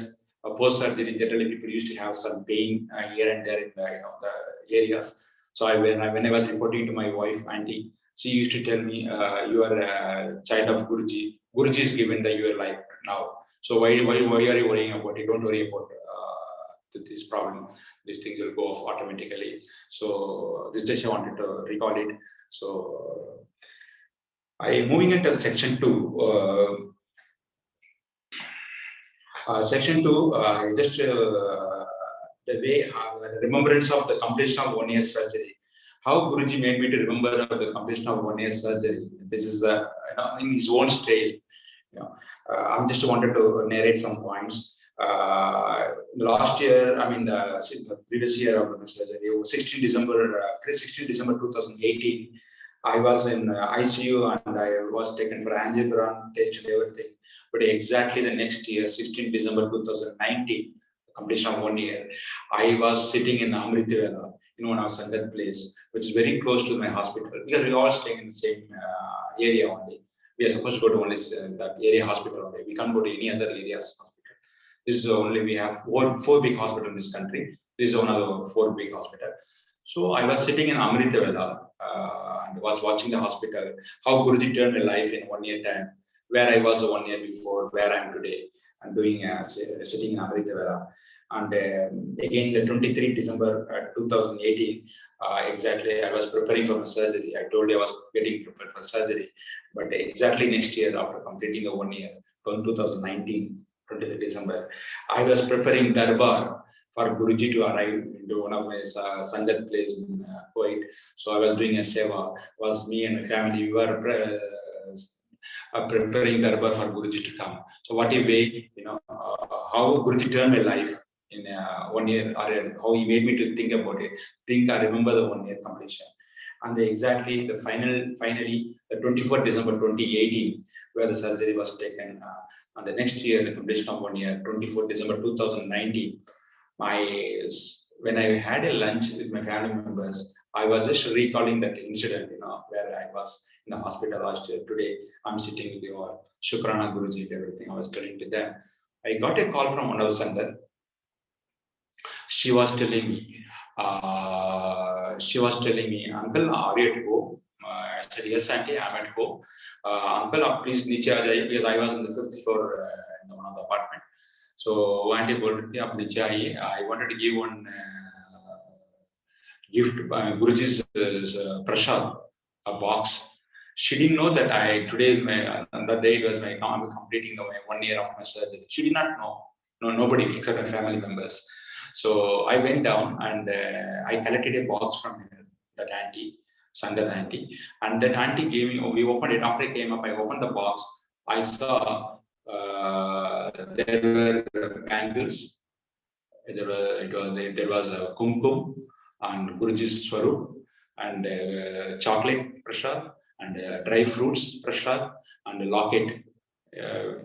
post surgery, generally people used to have some pain here and there in the areas. So when I was reporting to my wife, auntie, she used to tell me, "You are a child of Guruji. Guruji is given that you are life now. So why are you worrying about it? Don't worry about this problem. These things will go off automatically." So this just I wanted to recall it. So I moving into section 2. Section 2, just the way the remembrance of the completion of 1 year surgery. How Guruji made me to remember the completion of 1 year surgery. This is the in his own style. I'm just wanted to narrate some points. Last year, I mean, the previous year of my surgery, 16 December 2018, I was in ICU and I was taken for angiogram, tested everything. But exactly the next year, 16 December 2019, completion of 1 year, I was sitting in Amritavela, in one of Sundar place, which is very close to my hospital, because we all staying in the same area only. We are supposed to go to only that area hospital only. We can't go to any other areas hospital. This is only, we have four big hospitals in this country. This is one of the 4 big hospitals. So I was sitting in Amritavela and was watching the hospital, how Guruji turned a life in 1 year time, where I was 1 year before, where I am today. I'm doing sitting in Amritavela. And again, the 23 December 2018, exactly, I was preparing for my surgery. I told you I was getting prepared for surgery. But exactly next year, after completing the 1 year, 2019, 23 December, I was preparing Darbar for Guruji to arrive into one of my Sangat place in Kuwait. So I was doing a seva. Was me and my family, we were preparing Darbar for Guruji to come. So what a way, how Guruji turned my life in 1 year, or how he made me to think about it. I remember the 1 year completion. And exactly the finally, the 24th December 2018, where the surgery was taken. And the next year, the completion of 1 year, 24th December 2019, when I had a lunch with my family members, I was just recalling that incident, where I was in the hospital last year. Today, I'm sitting with you all. Shukrana Guruji, everything I was telling to them. I got a call from one of Sundar. She was telling me, Uncle, are you at home? I said, yes, Auntie, I'm at home. Uncle, please niche aa jaiye, because I was in the 5th floor in one of the apartment. So Auntie told me, "Aap niche aaiye." I wanted to give one gift, Guruji's prasad, a box. She didn't know that today is that day was I'm completing my 1 year of my surgery. She did not know. No, nobody except my family members. So I went down and I collected a box from her, that auntie, Sundar auntie. And that auntie gave me, we opened it. After I came up, I opened the box. I saw there were bangles. There was a kumkum and Guruji's Swarup and chocolate prasad and dry fruits prasad and a locket.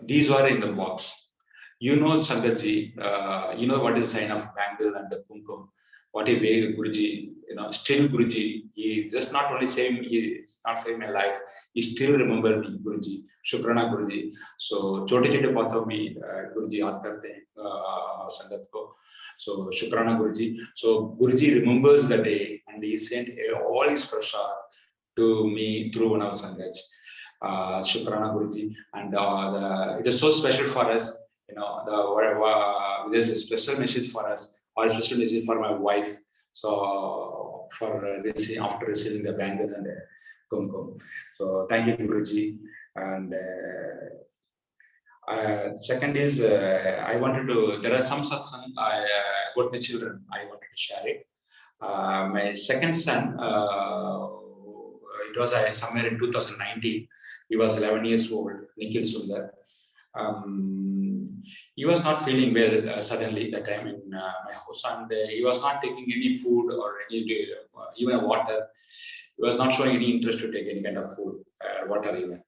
These were in the box. Sangatji, what is the sign of bangle and the kumkum? What a way the Guruji, still Guruji, he just not only saved me, he's not saved my life, he still remember me, Guruji, Shukrana Guruji. So, chote chote baaton mein Guruji yaad karte hain Sangat ko. So, Shukrana Guruji. So, Guruji remembers the day and he sent all his prasad to me through one of Sangats. Shukrana Guruji. And it is so special for us. There's a special message for us, or a special message for my wife. So, after receiving the bangles and kumkum. So, thank you, Guruji. And second is, I wanted to, there are some satsang about my children, I wanted to share it. My second son, it was somewhere in 2019, he was 11 years old, Nikhil Sundar. He was not feeling well suddenly that time in my house, and he was not taking any food or any even water. He was not showing any interest to take any kind of food, water even.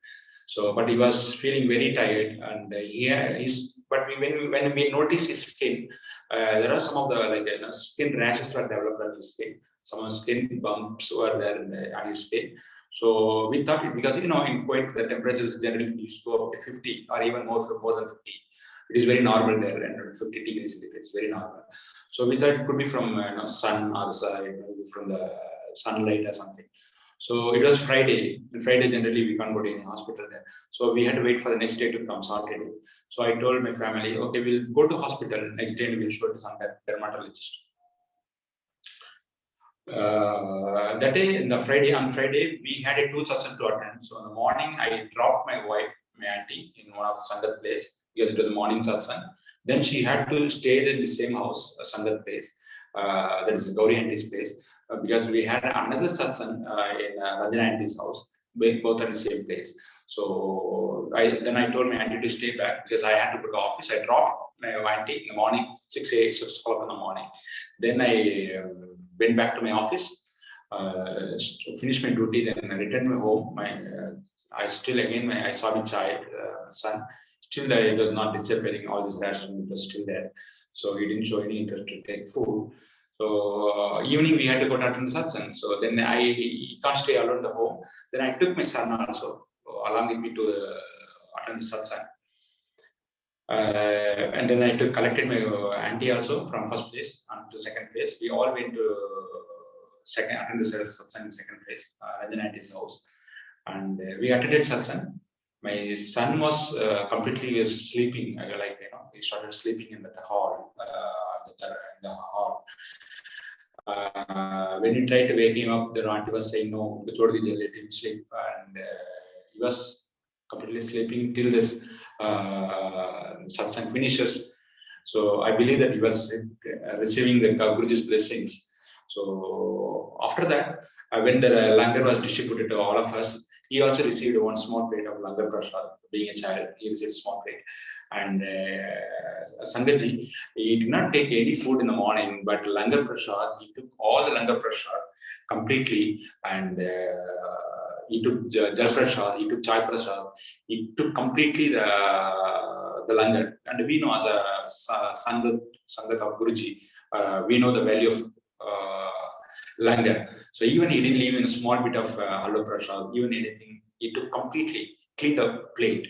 So, but he was feeling very tired, and when we noticed his skin, there are some of the skin rashes were developed on his skin. Some skin bumps were there on his skin. So we thought it, because in Kuwait the temperatures generally used to go up to 50 or even more than 50. It is very normal there, and 50 degrees centigrade is very normal. So we thought it could be from sun outside, from the sunlight or something. So it was Friday, and Friday generally we can't go to any hospital there. So we had to wait for the next day to come, Saturday. So I told my family, okay, we'll go to hospital next day and we'll show it to some dermatologist. That day, on Friday, we had a 2 satsang to attend. So in the morning, I dropped my wife, my auntie, in one of Sundar place, because it was a morning satsang. Then she had to stay in the same house, Sundar place. That is Gauri auntie's place, because we had another satsang in Ranjana auntie's house. Both are in the same place. So then I told my auntie to stay back because I had to go to office. I dropped auntie in the morning, 6 o'clock in the morning. Then I went back to my office, finished my duty, then I returned my home. I still again, I saw my child, son, still there, it was not disappearing, all this ration, it was still there. So he didn't show any interest to take food. So evening we had to go to attend satsang. So then I can't stay alone in the home. Then I took my son also along with me to attend the satsang. And then I collected my auntie also from first place to second place. We all went to attend the satsang in second place, Ranjana auntie's house. And we attended satsang. My son was completely sleeping, he started sleeping in the hall, in the hall. When we tried to wake him up, the auntie was saying, no, let him sleep. And he was completely sleeping till this satsang finishes. So I believe that he was receiving the Guruji's blessings. So after that, when the langar was distributed to all of us, he also received one small plate of langar prasad. Being a child, he received a small plate. And Sangaji, he did not take any food in the morning, but langar prasad, he took all the langar prasad completely, and he took jal prasad, he took chai prasad, he took completely the langar. And we know as a Sangat of Guruji, we know the value of langar. So even he didn't leave in a small bit of aloo prasad, even anything, he took completely, cleaned the plate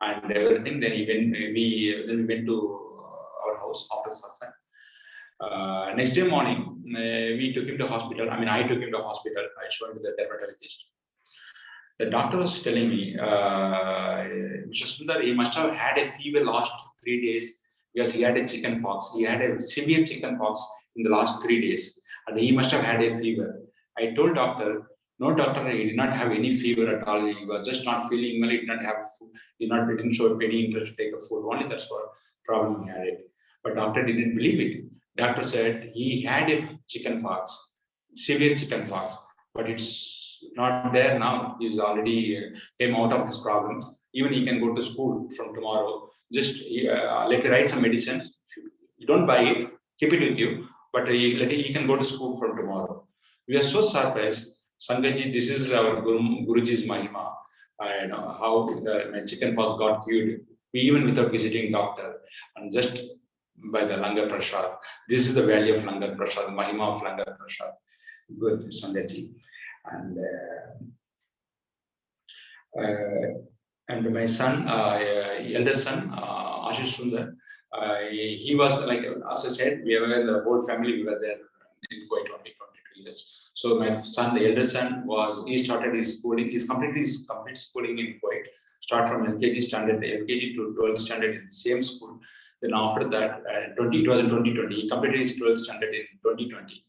and everything. Then we went to our house after satsang. Next day morning, we took him to hospital. I took him to hospital. I showed him to the dermatologist. The doctor was telling me, Mr. Sundar, he must have had a fever last 3 days because he had a chicken pox. He had a severe chicken pox in the last 3 days. And he must have had a fever. I told doctor, no doctor, he did not have any fever at all. He was just not feeling well. He did not have food. He didn't show any interest to take a food. Only that's what problem he had it. But doctor didn't believe it. Doctor said he had a chicken pox, severe chicken pox, but it's not there now. He's already came out of this problem. Even he can go to school from tomorrow. Just let me write some medicines. You don't buy it, keep it with you. But he can go to school from tomorrow. We are so surprised. Sangaji, this is our Guruji's Mahima. I know how my chicken pox got cured, even without visiting doctor, and just by the langar prasad. This is the value of langar prasad, Mahima of langar prasad. Good, Sangaji. And my son, eldest son, Ashish Sundar, he was like, as I said, we were the whole family, we were there in Kuwait 22 years. So my son, the eldest son, he started his schooling. He's completed his complete schooling in Kuwait. Start from LKG standard, LKG to 12th standard in the same school. Then after that, it was in 2020. He completed his 12th standard in 2020.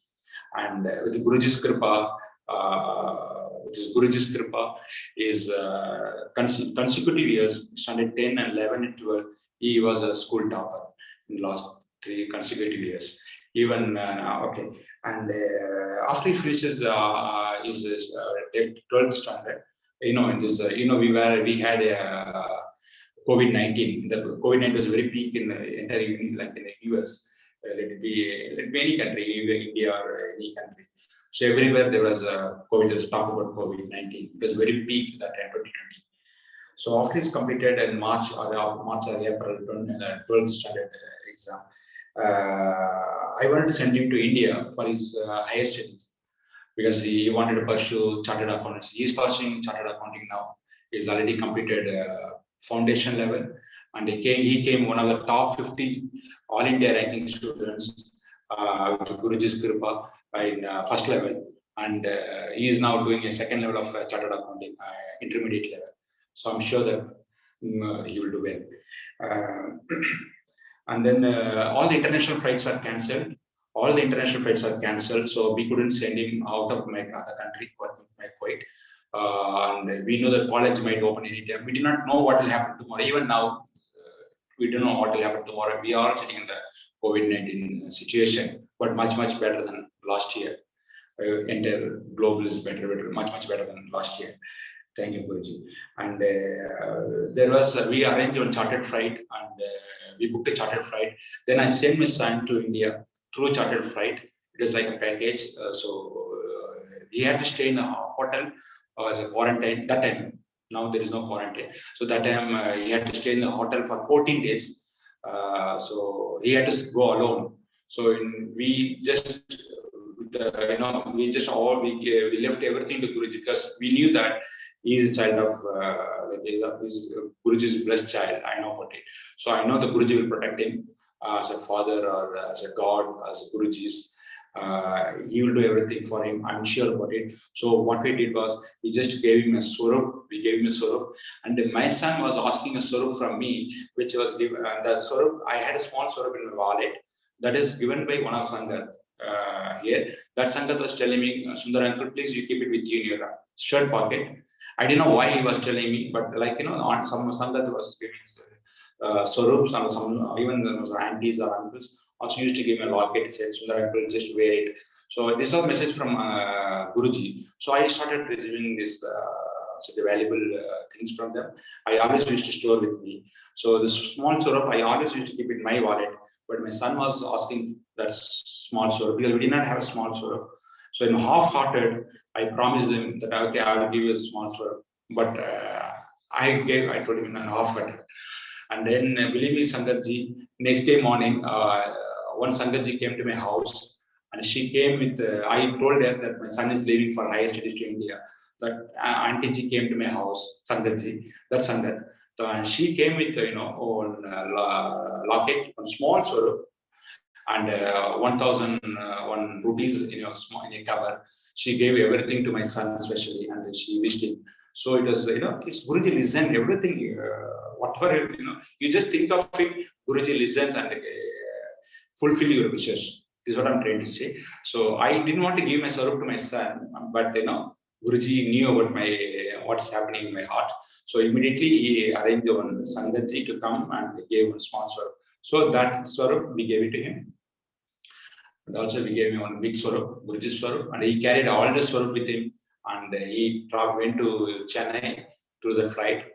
And with Guruji's Kripa, is consecutive years, standard 10 and 11 and 12, he was a school topper in the last 3 consecutive years. Even okay, and after he finishes his 12th standard, in this, we had COVID-19. The COVID-19 was very peak in the entire, like in the US. Let it be any country, either India or any country. So everywhere there was COVID. There was talk about COVID-19. It was very peak that time, 2020. So after he's completed in March or April 12th standard exam, I wanted to send him to India for his higher studies because he wanted to pursue chartered accountancy. He's pursuing chartered accounting now. He's already completed foundation level, and he came one of the top 50 all India ranking students with Guruji's Kripa in first level, and he is now doing a second level of chartered accounting, intermediate level. So I'm sure that he will do well. And then all the international flights were cancelled. So we couldn't send him out of my other country, my Kuwait. And we know that college might open anytime. We do not know what will happen tomorrow. Even now, we don't know what will happen tomorrow. We are sitting in the COVID-19 situation, but much better than last year. Entire global is much better than last year. Thank you, Guruji. And there was, we arranged one chartered flight, and we booked a chartered flight. Then I sent my son to India through chartered flight. It was like a package. He had to stay in a hotel as a quarantine that time. Now there is no quarantine. So that time he had to stay in the hotel for 14 days. So he had to go alone. So we just, we just all, we left everything to Guruji, because we knew that he is a child of Guruji's blessed child. I know about it. So I know the Guruji will protect him as a father or as a God, as a Guruji's. He will do everything for him. I'm sure about it. So what we did was, we just gave him a swarup. We gave him a swarup, and my son was asking a swarup from me, which was given. The swarup, I had a small swarup in my wallet that is given by one of Sundar here. That Sundar was telling me, Sundar uncle, please you keep it with you in your shirt pocket. I didn't know why he was telling me, but on some Sanghat was giving swarups, and some even aunties or uncles also used to give me a locket, said, Sundar uncle, just wear it. So this was a message from Guruji. So I started receiving this such valuable things from them. I always used to store with me. So this small swarup, I always used to keep it in my wallet. But my son was asking that small swarup, because we did not have a small swarup. So in half-hearted, I promised him that, okay, I will give you the small swarup. But I told him in half-hearted. And then, believe me, Sangatji, next day morning, one Sangatji came to my house, and she came with, I told her that my son is leaving for higher studies to India. That Auntie Ji came to my house, Sangatji, that Sangat. So, and she came with, locket, one small swarup, and 1,001 rupees in a cover. She gave everything to my son especially, and she wished him. So it was, it's Guruji listens everything, whatever, you just think of it, Guruji listens and fulfill your wishes. Is what I'm trying to say. So I didn't want to give my swarup to my son, but Guruji knew about what's happening in my heart. So immediately he arranged one Sangatji to come and gave one small swarup. So that swarup we gave it to him. And also we gave him one big swarup, Guruji swarup, and he carried all the swarup with him, and he went to Chennai through the flight,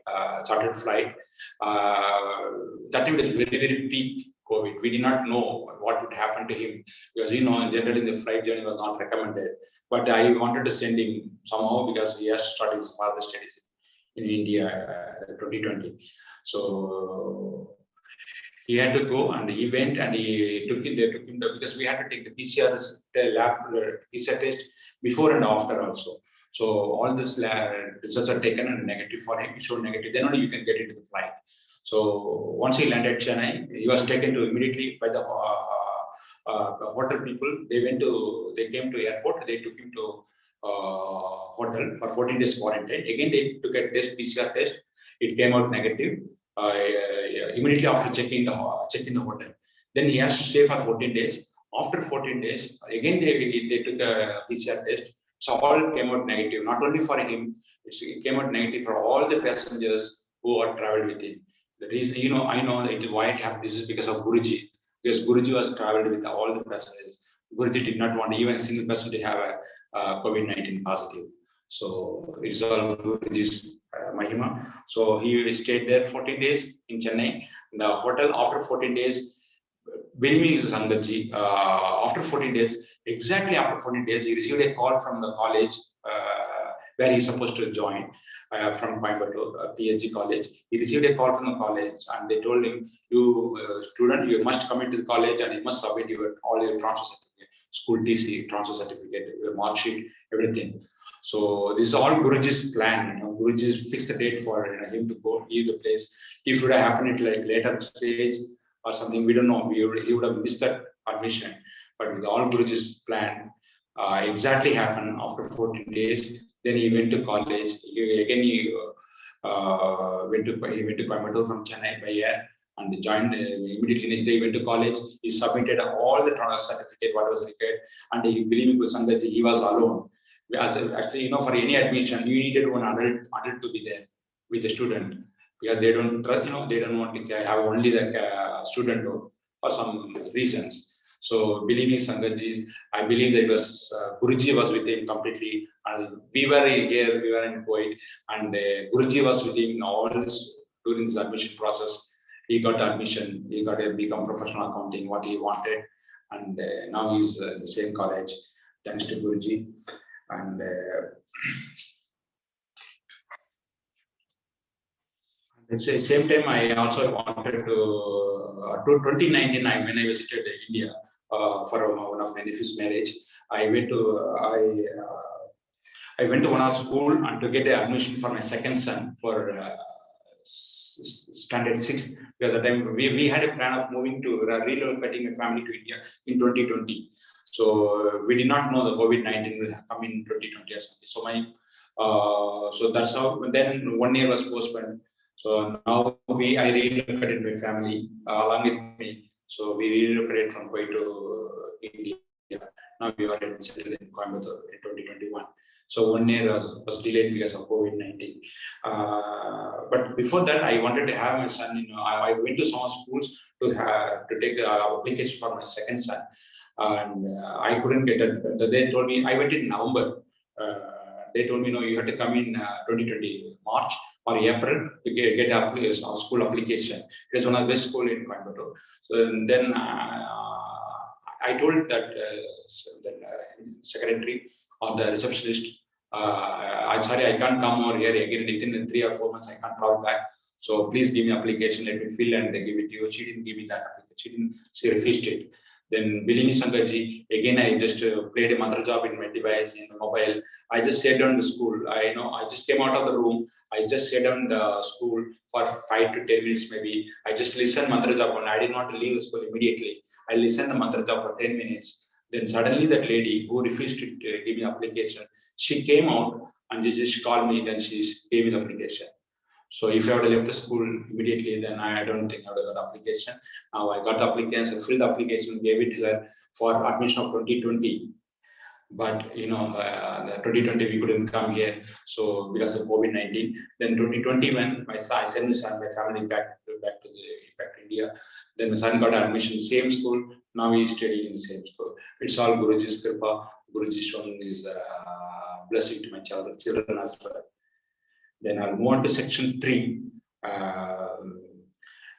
chartered flight. That time was very, very peak COVID. We did not know what would happen to him, because generally the flight journey was not recommended. But I wanted to send him somehow, because he has to start his further studies in India 2020. So he had to go, and he went, and they took him because we had to take the PCR test before and after also. So all this results are taken and negative for him. He showed negative. Then only you can get into the flight. So once he landed Chennai, he was taken to immediately by the hotel people. They came to airport. They took him to hotel for 14 days quarantine. Again, they took a PCR test. It came out negative. Immediately after checking the hotel. Then he has to stay for 14 days. After 14 days, again they took a PCR test. So all came out negative. Not only for him, it came out negative for all the passengers who are traveled with him. The reason, I know that why it happened. This is because of Guruji. Because Guruji was traveled with all the passengers. Guruji did not want even a single person to have a COVID-19 positive. So it's all Guruji's Mahima. So he stayed there 14 days in Chennai. In the hotel, after 14 days, believe me, Sangatji, after 14 days, exactly after 14 days, he received a call from the college where he's supposed to join from Coimbatore, PhD college. He received a call from the college, and they told him, you student, you must come into the college and you must submit all your transfer certificate, school TC, transfer certificate, your mark sheet, everything. So this is all Guruji's plan. Guruji's fixed the date for him to go leave the place. If it would have happened at like later stage or something, we don't know. He would have missed that permission. But with all Guruji's plan, exactly happened after 14 days. Then he went to college. He went to Coimbatore from Chennai by air, and he joined immediately next day. He went to college. He submitted all the transfer certificate, what was required, and he believed with Sangatji, he was alone. Actually, for any admission, you needed one adult to be there with the student, because they don't they don't want to have only the student for some reasons. So believing Sangatji, I believe that Guruji was with him completely, And we were here, we were in Kuwait, and Guruji was with him all this, during this admission process. He got admission, he got to become professional accounting, what he wanted, and now he's in the same college, thanks to Guruji. And at the same time, I also wanted to 2019, when I visited India for one of my nephew's marriage, I went to one of school and to get the admission for my second son for standard 6. Because at the time we had a plan of moving to relocating a family to India in 2020. So we did not know the COVID-19 will come in 2020 or something. So so that's how. Then 1 year was postponed. So now I relocated my family along with me. So we relocated from Kuwait to India. Now we are settled in Coimbatore in 2021. So 1 year was delayed because of COVID-19. But before that, I wanted to have my son. I went to some schools to take the application for my second son, and I couldn't get it. They told me, I went in November. They told me, no, you have to come in 2020 March or April to get a school application. It is one of the best school in Coimbatore. So then I told that secretary or the receptionist, I'm sorry, I can't come over here again within 3 or 4 months. I can't travel back. So please give me application. Let me fill and they give it to you. She didn't give me that application. She refused it. Then Bilini Sankarji, again I just played a mantra job in my device, in the mobile. I just sat down in the school. I just came out of the room. I just sat down in the school for 5 to 10 minutes maybe. I just listened mantra job and I didn't want to leave the school immediately. I listened to mantra job for 10 minutes. Then suddenly that lady who refused to give me application, she came out and she just called me. Then she gave me the application. So if I would have left the school immediately, then I don't think I would have got the application. Now I got the application, filled the application, gave it to her for admission of 2020. But the 2020 we couldn't come here, so because of COVID-19. Then 2021, I sent my family back to India. Then my son got admission in the same school. Now he is studying in the same school. It's all Guruji's kripa. Guruji showing his blessing to my children as well. Then I'll move on to section 3.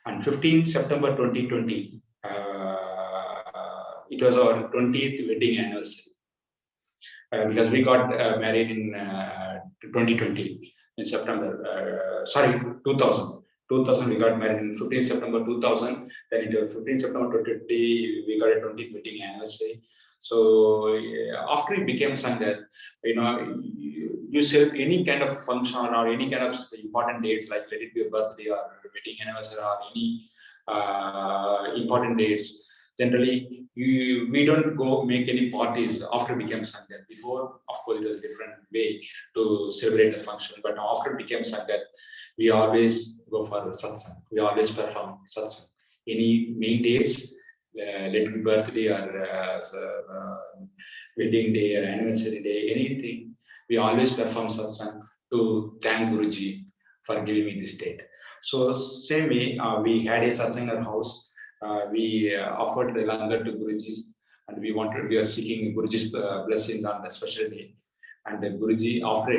On 15 September 2020, it was our 20th wedding anniversary. Because we got married in 2020 in September. 2000. 2000 we got married in 15 September 2000. Then it was 15 September 2020 we got a 20th wedding anniversary. So after it became Sundar, you celebrate any kind of function or any kind of important dates, like let it be a birthday or wedding anniversary or any important dates. Generally, we don't go make any parties after it became Sundar. Before, of course, it was a different way to celebrate the function. But after it became Sundar, we always go for Satsang. We always perform Satsang. Any main dates, let it be birthday or wedding day or anniversary day, anything, we always perform Satsang to thank Guruji for giving me this date. So same way, we had a Satsang in our house. We offered the langar to Guruji's, and we are seeking Guruji's blessings on the special day. And Guruji, after he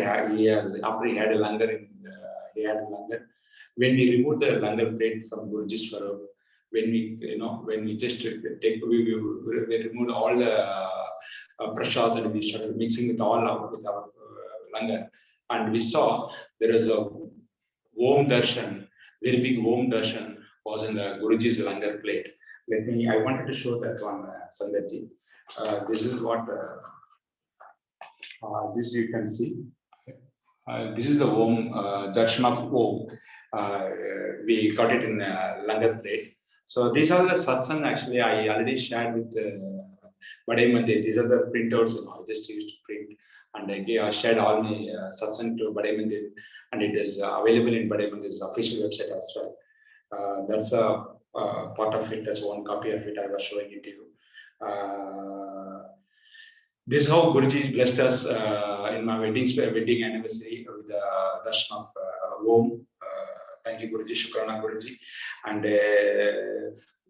had a langar, when we removed the langar plate from Guruji's Swarup, when we just we removed all the prasad and we started mixing with our langar, and we saw there is a Om Darshan, very big Om Darshan was in the Guruji's langar plate. I wanted to show that one, Sandarji. This is what this you can see. This is the Om Darshan of Om. We got it in langar plate. So these are the satsang. Actually, I already shared with Guruji Mandir. These are the printouts. I just used to print, and I shared all my satsang to Guruji Mandir, and it is available in Guruji Mandir's official website as well. That's a part of it. That's one copy of it I was showing it to you. This is how Guruji blessed us in my wedding anniversary with the darshan of Om. Thank you, Guruji. Shukrana, Guruji. And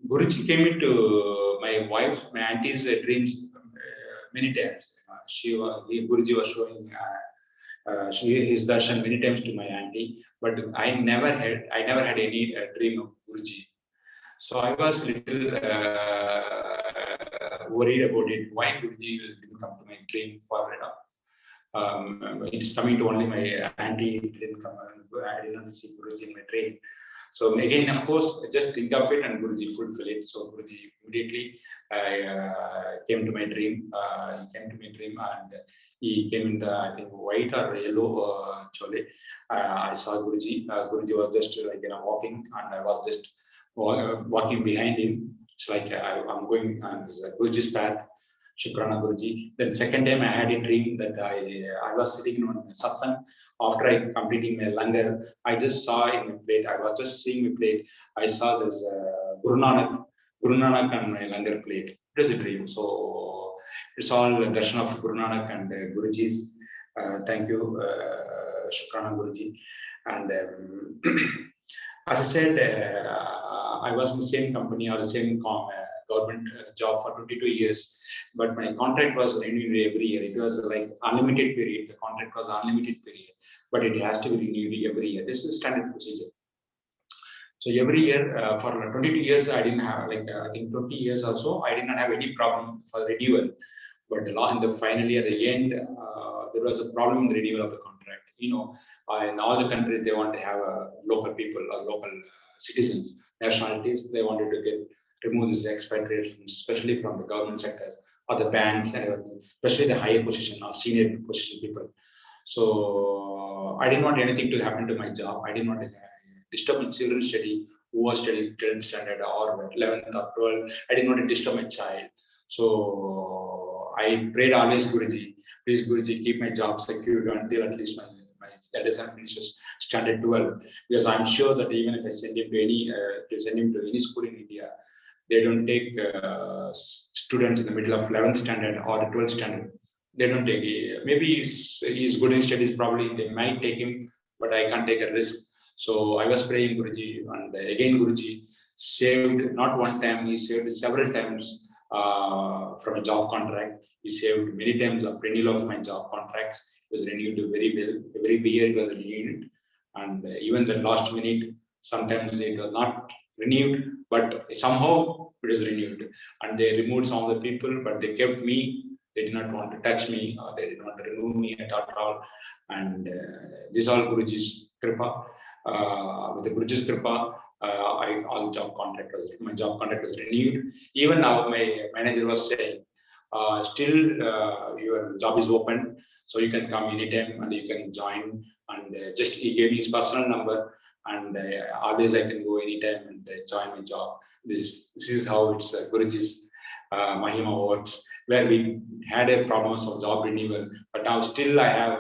Guruji came into my wife's, my auntie's dreams many times. Guruji was showing his darshan many times to my auntie, but I never had any dream of Guruji. So I was little worried about it. Why Guruji didn't come to my dream for it's coming to only my auntie. Didn't come. I did not see Guruji in my dream. So again, of course, just think of it and Guruji fulfill it. So Guruji immediately came to my dream. He came to my dream and he came in the, I think, white or yellow chole. I saw Guruji. Guruji was just walking, and I was just walking behind him. It's like I'm going on Guruji's path. Shukrana Guruji. Then second time I had a dream that I was sitting on Satsang. After I completing my langar, I just saw in my plate. I was just seeing my plate. I saw there's Guru Nanak on my langar plate. It was a dream. So it's all darshan of Guru Nanak and Guruji's. Thank you, Shukrana Guruji. And as I said, I was in the same company or the same government job for 22 years, but my contract was renewed every year. It was like unlimited period. The contract was unlimited period, but it has to be renewed every year. This is standard procedure. So every year for 22 years, I didn't have I think 20 years or so, I did not have any problem for renewal. But finally at the end, there was a problem in the renewal of the contract. In all the countries, they want to have local people or local citizens, nationalities. They wanted to remove this expatriates, especially from the government sectors or the banks and everything, especially the higher position or senior position people. So I didn't want anything to happen to my job. I didn't want to disturb my children's study, who was studying 10th standard or 11th or 12th. I didn't want to disturb my child. So I prayed always, Guruji, please Guruji, keep my job secured until at least my eldest son finishes standard 12. Because I'm sure that even if I send him to any school in India, they don't take students in the middle of 11th standard or the 12th standard. They don't take it. Maybe he's good in studies, probably they might take him, but I can't take a risk. So I was praying Guruji, and again Guruji saved, not one time, he saved several times from a job contract. He saved many times of renewal of my job contracts. It was renewed very well. Every year it was renewed. And even the last minute, sometimes it was not renewed, but somehow it was renewed. And they removed some of the people, but they kept me. They did not want to touch me, or they did not remove me at all. And this is all Guruji's kripa. With the Guruji's kripa, my job contract was renewed. Even now, my manager was saying, still your job is open, so you can come anytime and you can join. And just he gave me his personal number, and always I can go anytime and join my job. This is how it's Guruji's Mahima works, where we had a problem of job renewal, but now still I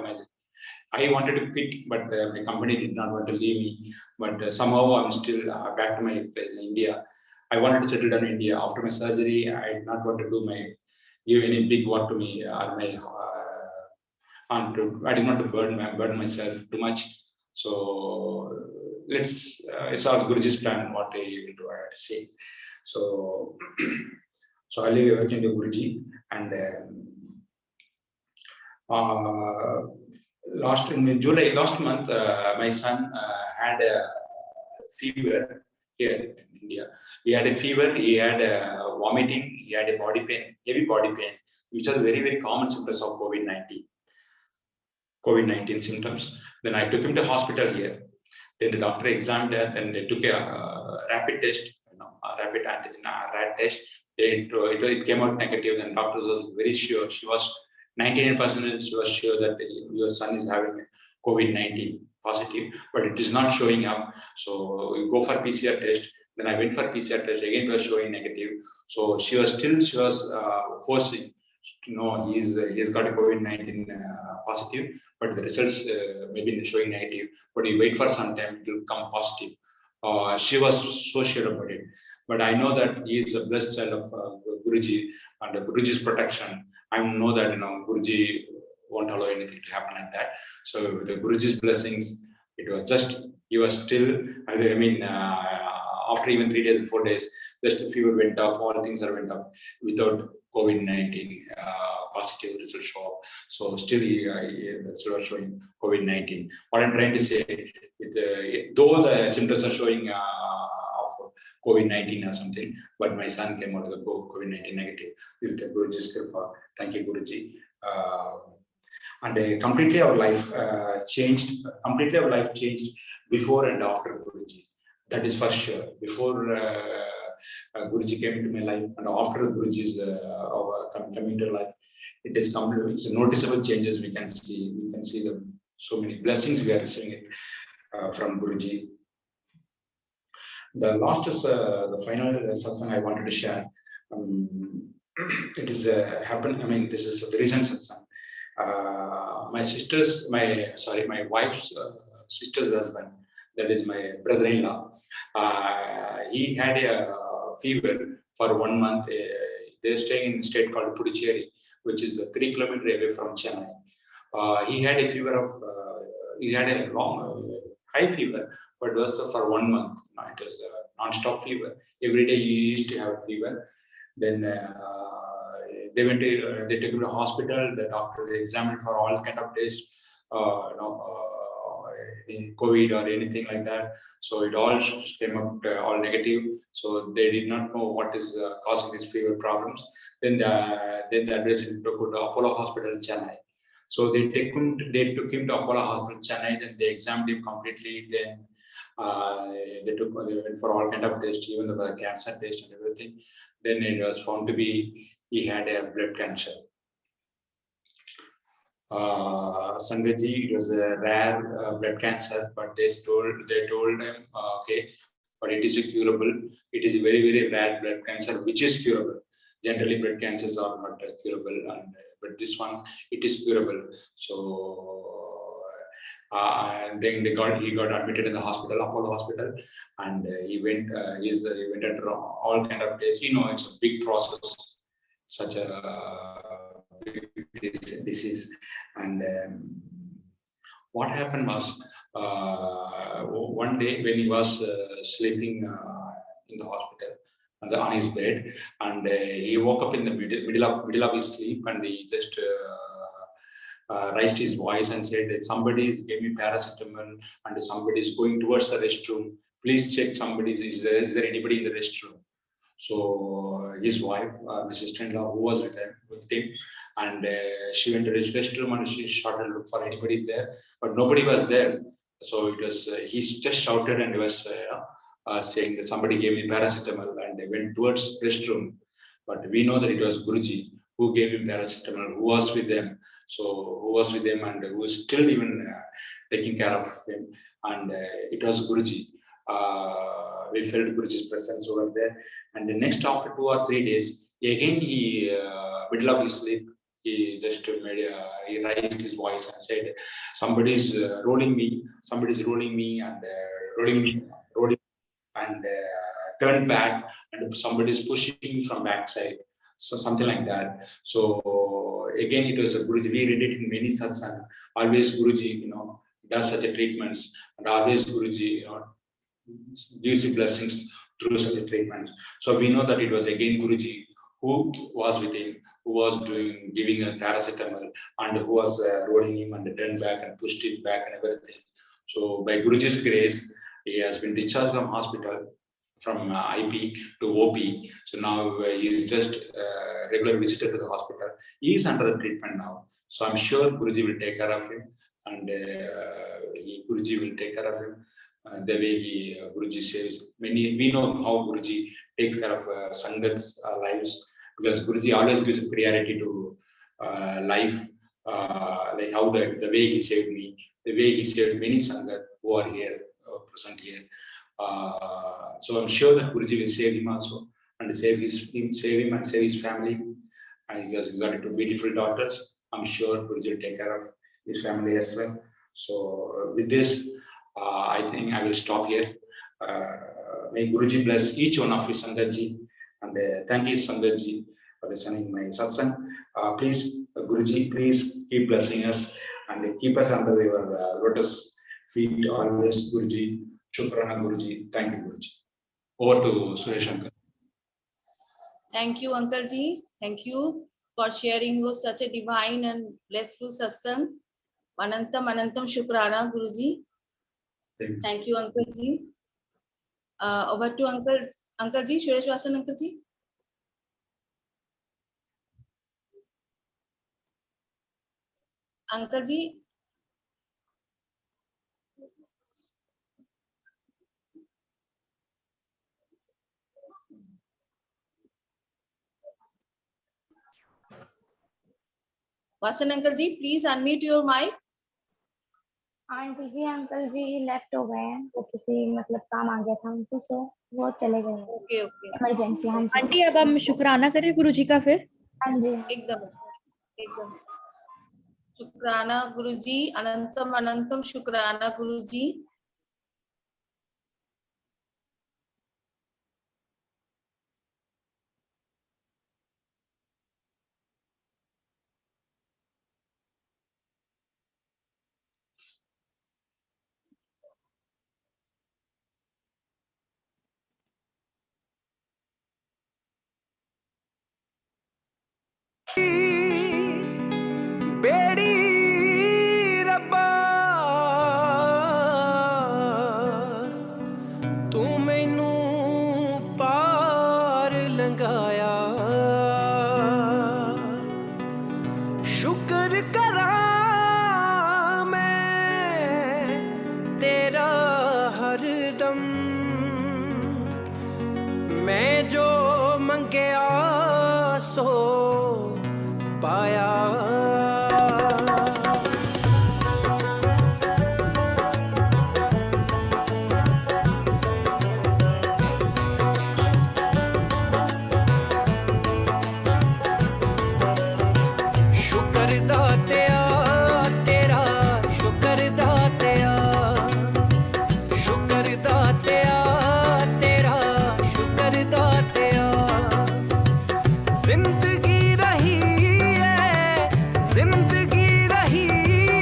wanted to quit, but my company did not want to leave me. But somehow I'm still back to my place in India. I wanted to settle down in India. After my surgery, I did not want to give any big work to me or I didn't want to burden myself too much. So it's all Guruji's plan, what I will do, I have to say. So so I leave everything to Guruji. And last month, my son had a fever here in India. He had a fever, he had vomiting, he had a body pain, heavy body pain, which are very, very common symptoms of COVID-19 symptoms. Then I took him to hospital here. Then the doctor examined it, and they took a rapid test, a rapid antigen, rat test. It came out negative. Then doctor was very sure. She was 99% she was sure that your son is having COVID-19 positive, but it is not showing up. So we go for PCR test. Then I went for PCR test. Again, it was showing negative. So she was forcing. No, he has got a COVID-19 positive, but the results may be showing negative. But you wait for some time, it will come positive. She was so sure about it. But I know that he is a blessed child of Guruji, and Guruji's protection. I know that Guruji won't allow anything to happen like that. So with the Guruji's blessings, he was still. After even 3 days, 4 days, just the fever went off, all things went off without COVID-19 positive result show up. So still still showing COVID-19. What I'm trying to say, though the symptoms are showing of COVID-19 or something, but my son came out of the COVID-19 negative with the Guruji's kripa. Thank you, Guruji. And completely our life changed. Completely our life changed before and after Guruji. That is for sure. Before Guruji came into my life and after Guruji's coming into life, it is completely, it's noticeable changes we can see. We can see the so many blessings we are receiving it from Guruji. The last is the final satsang I wanted to share. It is happened. I mean, this is the recent satsang. My wife's sister's husband, that is my brother-in-law. He had a fever for 1 month. They're staying in a state called Puducherry, which is 3 kilometers away from Chennai. He had a fever of, he had a long, high fever, but it was for 1 month. It was a non-stop fever. Every day he used to have a fever. Then they went to, they took him to the hospital. The doctor, they examined for all kind of tests, in COVID or anything like that. So it all came up all negative. So they did not know what is causing these fever problems. Then the address is to go to Apollo Hospital in Chennai. So they took him to Apollo Hospital Chennai. Then they examined him completely. Then they went for all kind of tests, even the cancer test and everything. Then it was found to be he had a blood cancer. Sangaji, it was a rare blood cancer, but they told him, okay, but it is curable. It is a very, very rare blood cancer, which is curable. Generally, blood cancers are not curable, but this one, it is curable. So, and then he got admitted in the hospital, Apollo Hospital, and he went under all kind of tests. You know, it's a big process, such a big disease. And what happened was, one day when he was sleeping in the hospital on his bed, and he woke up in the middle of his sleep, and he just raised his voice and said that somebody gave me paracetamol and somebody is going towards the restroom. Please check somebody, is there anybody in the restroom? So his wife, my sister-in-law, who was with him, and she went to the restroom and she started to look for anybody there, but nobody was there. So it was he just shouted and he was saying that somebody gave me paracetamol, and they went towards restroom. But we know that it was Guruji who gave him paracetamol, who was with them. So who was with him and who is still even taking care of him, and it was Guruji. We felt Guruji's presence over there. And the next, after 2 or 3 days, again he, middle of his sleep, he just made he raised his voice and said, "Somebody's rolling me, and rolling, and turned back, and somebody's pushing from backside." So something like that. So again, it was a Guruji. We read it in many satsang. Always Guruji, does such a treatments, and always Guruji, gives you blessings through such a treatment. So we know that it was again Guruji who was with him, who was giving a paracetamol, and who was rolling him and turned back and pushed it back and everything. So by Guruji's grace, he has been discharged from hospital, from IP to OP. So now he is just a regular visitor to the hospital. He is under the treatment now. So I'm sure Guruji will take care of him, and Guruji will take care of him. The way Guruji saves many, we know how Guruji takes care of Sangat's lives, because Guruji always gives a priority to life, like how the way he saved me, the way he saved many Sangat who are here, present here. So I'm sure that Guruji will save him also, and save him and save his family. And he has got 2 beautiful daughters. I'm sure Guruji will take care of his family as well. So with this, I think I will stop here. May Guruji bless each one of you, Sangatji, and thank you, Sangatji, for listening my satsang. Please, Guruji, please keep blessing us and keep us under your lotus feet always, Guruji. Shukrana, Guruji. Thank you, Guruji. Over to Suresh Uncle. Thank you, Uncle Ji. Thank you for sharing such a divine and blissful satsang. Anantam Anantam Shukrana, Guruji. Thank you, Uncle Ji. Over to Uncle Ji, Suresh Vasan Uncle Ji. Uncle Ji. Vasan Uncle Ji, please unmute your mic. Aunty ji uncle ji left हो गए हैं, तो किसी मतलब काम आ गया था उनको, सो वो चले गए हैं। Okay okay emergency. हाँ जी आंटी, अब हम शुक्राना करें गुरुजी का फिर। हाँ जी एकदम एकदम शुक्राना गुरुजी, अनंतम अनंतम शुक्राना गुरुजी। बेड़ी रब्बा तू मैनू पार लंघाया, शुक्र करा मैं तेरा हरदम, मैं जो मंगया सो पाया। शुक्र दातिया तेरा, शुक्र दातिया, शुक्र दातिया तेरा, शुक्र दातिया। जिंदगी रही है, जिंदगी रही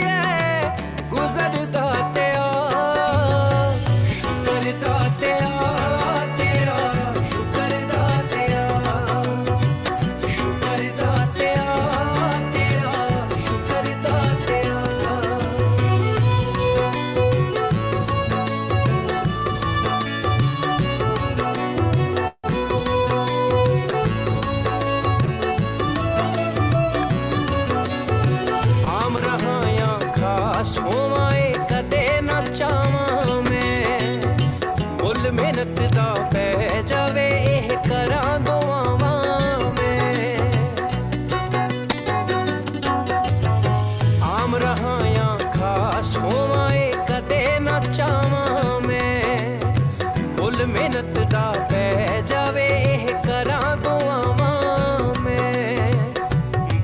है गुजरदा तेरा, शुक्र दातिया तेरा, शुक्र दातिया, शुक्र दातिया तेरा, शुक्र दातिया। आम रहा या खास होवाए कदे ना चावां मैं, मुल मेहनत दा पै जावे एह करां दुआवां मैं। आम रहा या खास होवाए कदे ना चावां मैं, मुल मेहनत दा पै जावे एह करां दुआवां मैं।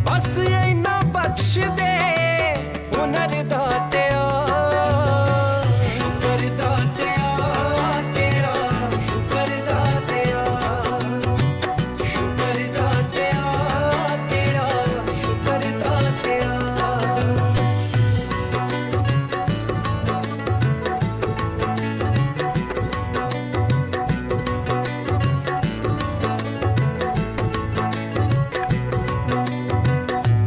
बस इन्ना बख्श दे हुनर दातिया, शुक्र दातिया तेरा, शुक्र दातिया, शुक्र दातिया तेरा, शुक्र दातिया।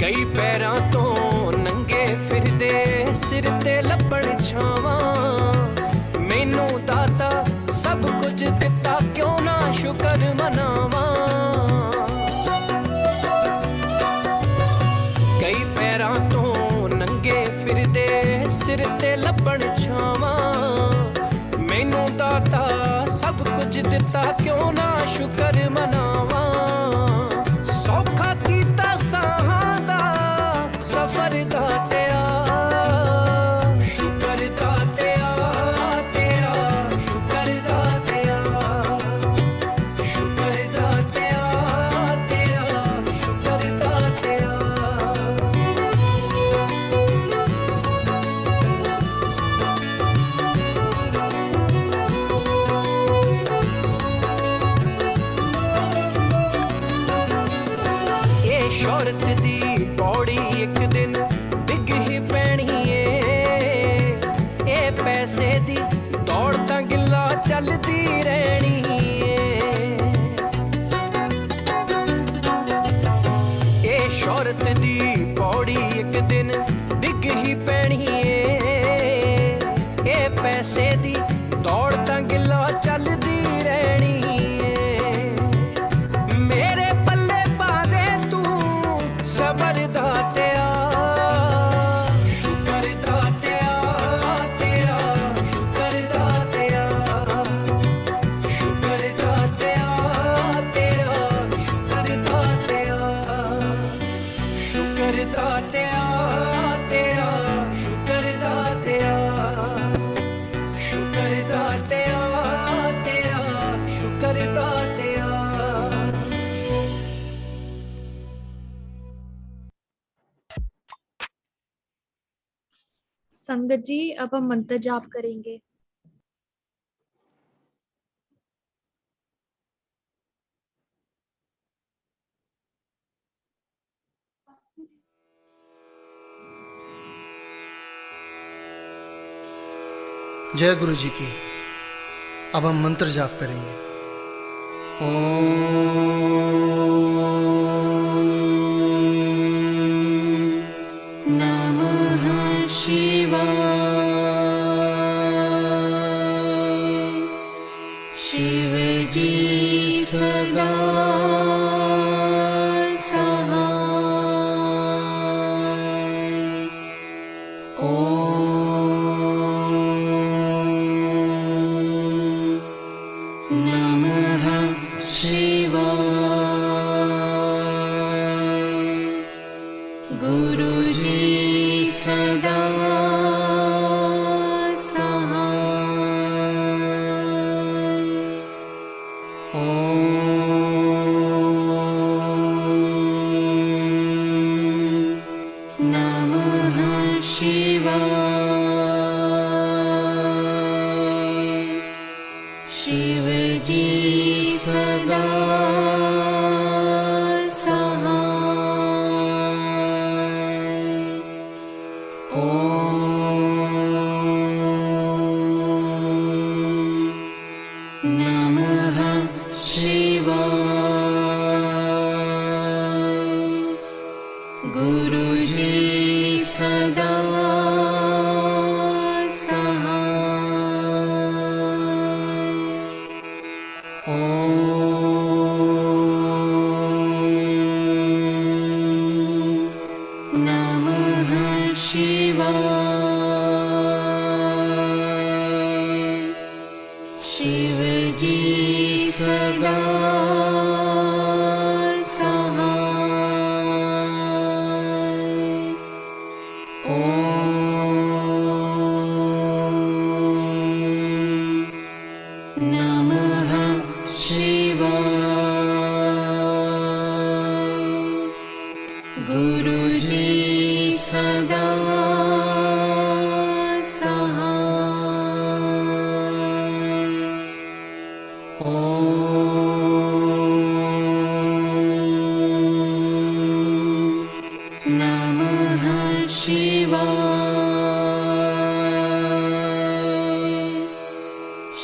कई पैरां तो नंगे फिरदे सिर ते लपण छावां, मैनू दाता सब कुछ दिता क्यों ना शुक्र मनावां। कई पैरां तो नंगे फिरदे सिर ते लपण छावां, मैनू दाता सब कुछ दिता क्यों ना शुक्र मनावां। सौखा कीता साहां दा सफर दातिया, शुक्र दातिया तेरा, शुक्र दातिया, शुक्र दातिया तेरा, शुक्र दातिया। ਇਹ ਸ਼ੌਹਰਤ ਦੀ ਪੌੜੀ ਇੱਕ ਦਿਨ ਡਿੱਗ ਹੀ ਪੈਣੀ ਏ, ਇਹ ਪੈਸੇ ਦੀ ਦੌੜ ਤਾਂ ਗਿੱਲਾ ਚੱਲਦੀ ਰਹਿਣੀ ਏ। ਇਹ संगत जी, अब हम मंत्र जाप करेंगे। जय गुरु जी की। अब हम मंत्र जाप करेंगे। ओम नमः शिवाय। शिव जी सदा सहाय। नमः शिवाय। गुरुजी सदा सहाय। ओम नमः शिवाय। शिव जी सदा सहाय। ओम नमः शिवाय। गुरुजी सदा सहाय। ओम नमः शिवाय। शिव जी सदा सहाय। ओम नमः शिवाय। गुरुजी सदा सहाय। ओम नमः शिवाय।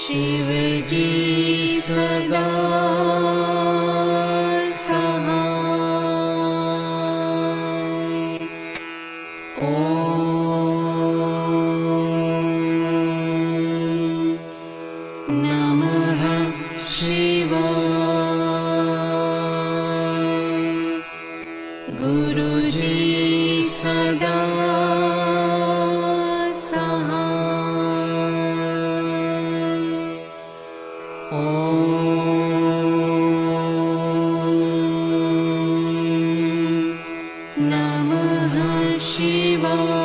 शिव जी सदा सहाय। ओम नमः शिवाय। गुरुजी सदा सहाय। ओम नमः शिवाय।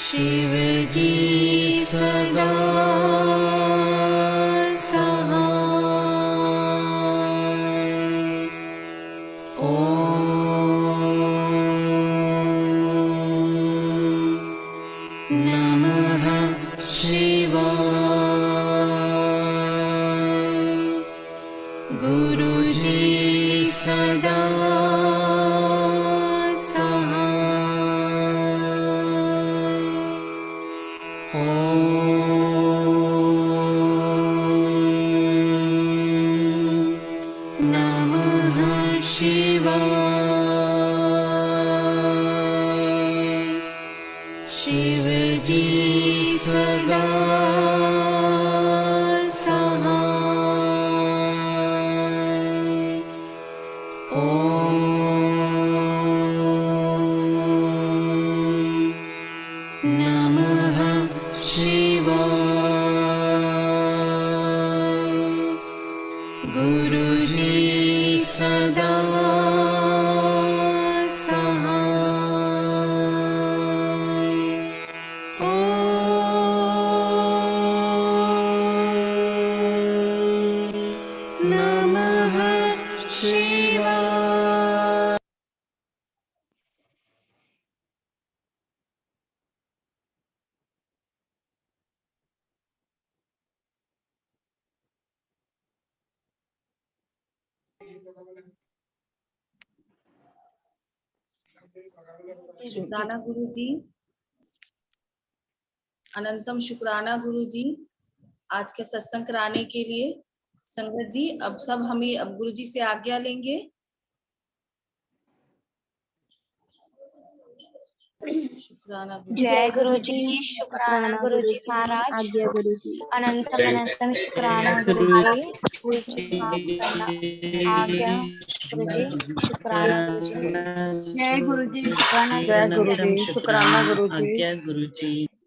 शिव जी सदा सहाय। ओम नमः शिवाय। गुरुजी सदा सहाय। ओम नमः शिवाय। शिव जी सदा सहाय। ओम नमः शिवाय। गुरुजी सदा सहाय। ओम नमः शिवाय। शुक्राना गुरुजी, अनंतम शुक्राना गुरुजी आज के सत्संग कराने के लिए। संगत जी अब सब हमें अब गुरुजी से आज्ञा लेंगे। शुक्राना गुरुजी। जय गुरुजी, शुक्राना गुरुजी महाराज, आज्ञा गुरुजी। अनंतम अनंतम शुक्राना गुरुजी, भूल चूक माफ करना, आज्ञा गुरुजी, शुक्राना गुरुजी। जय गुरुजी, शुक्राना जय गुरुजी। गुरुजी, शुक्राना गुरुजी, आज्ञा गुरुजी।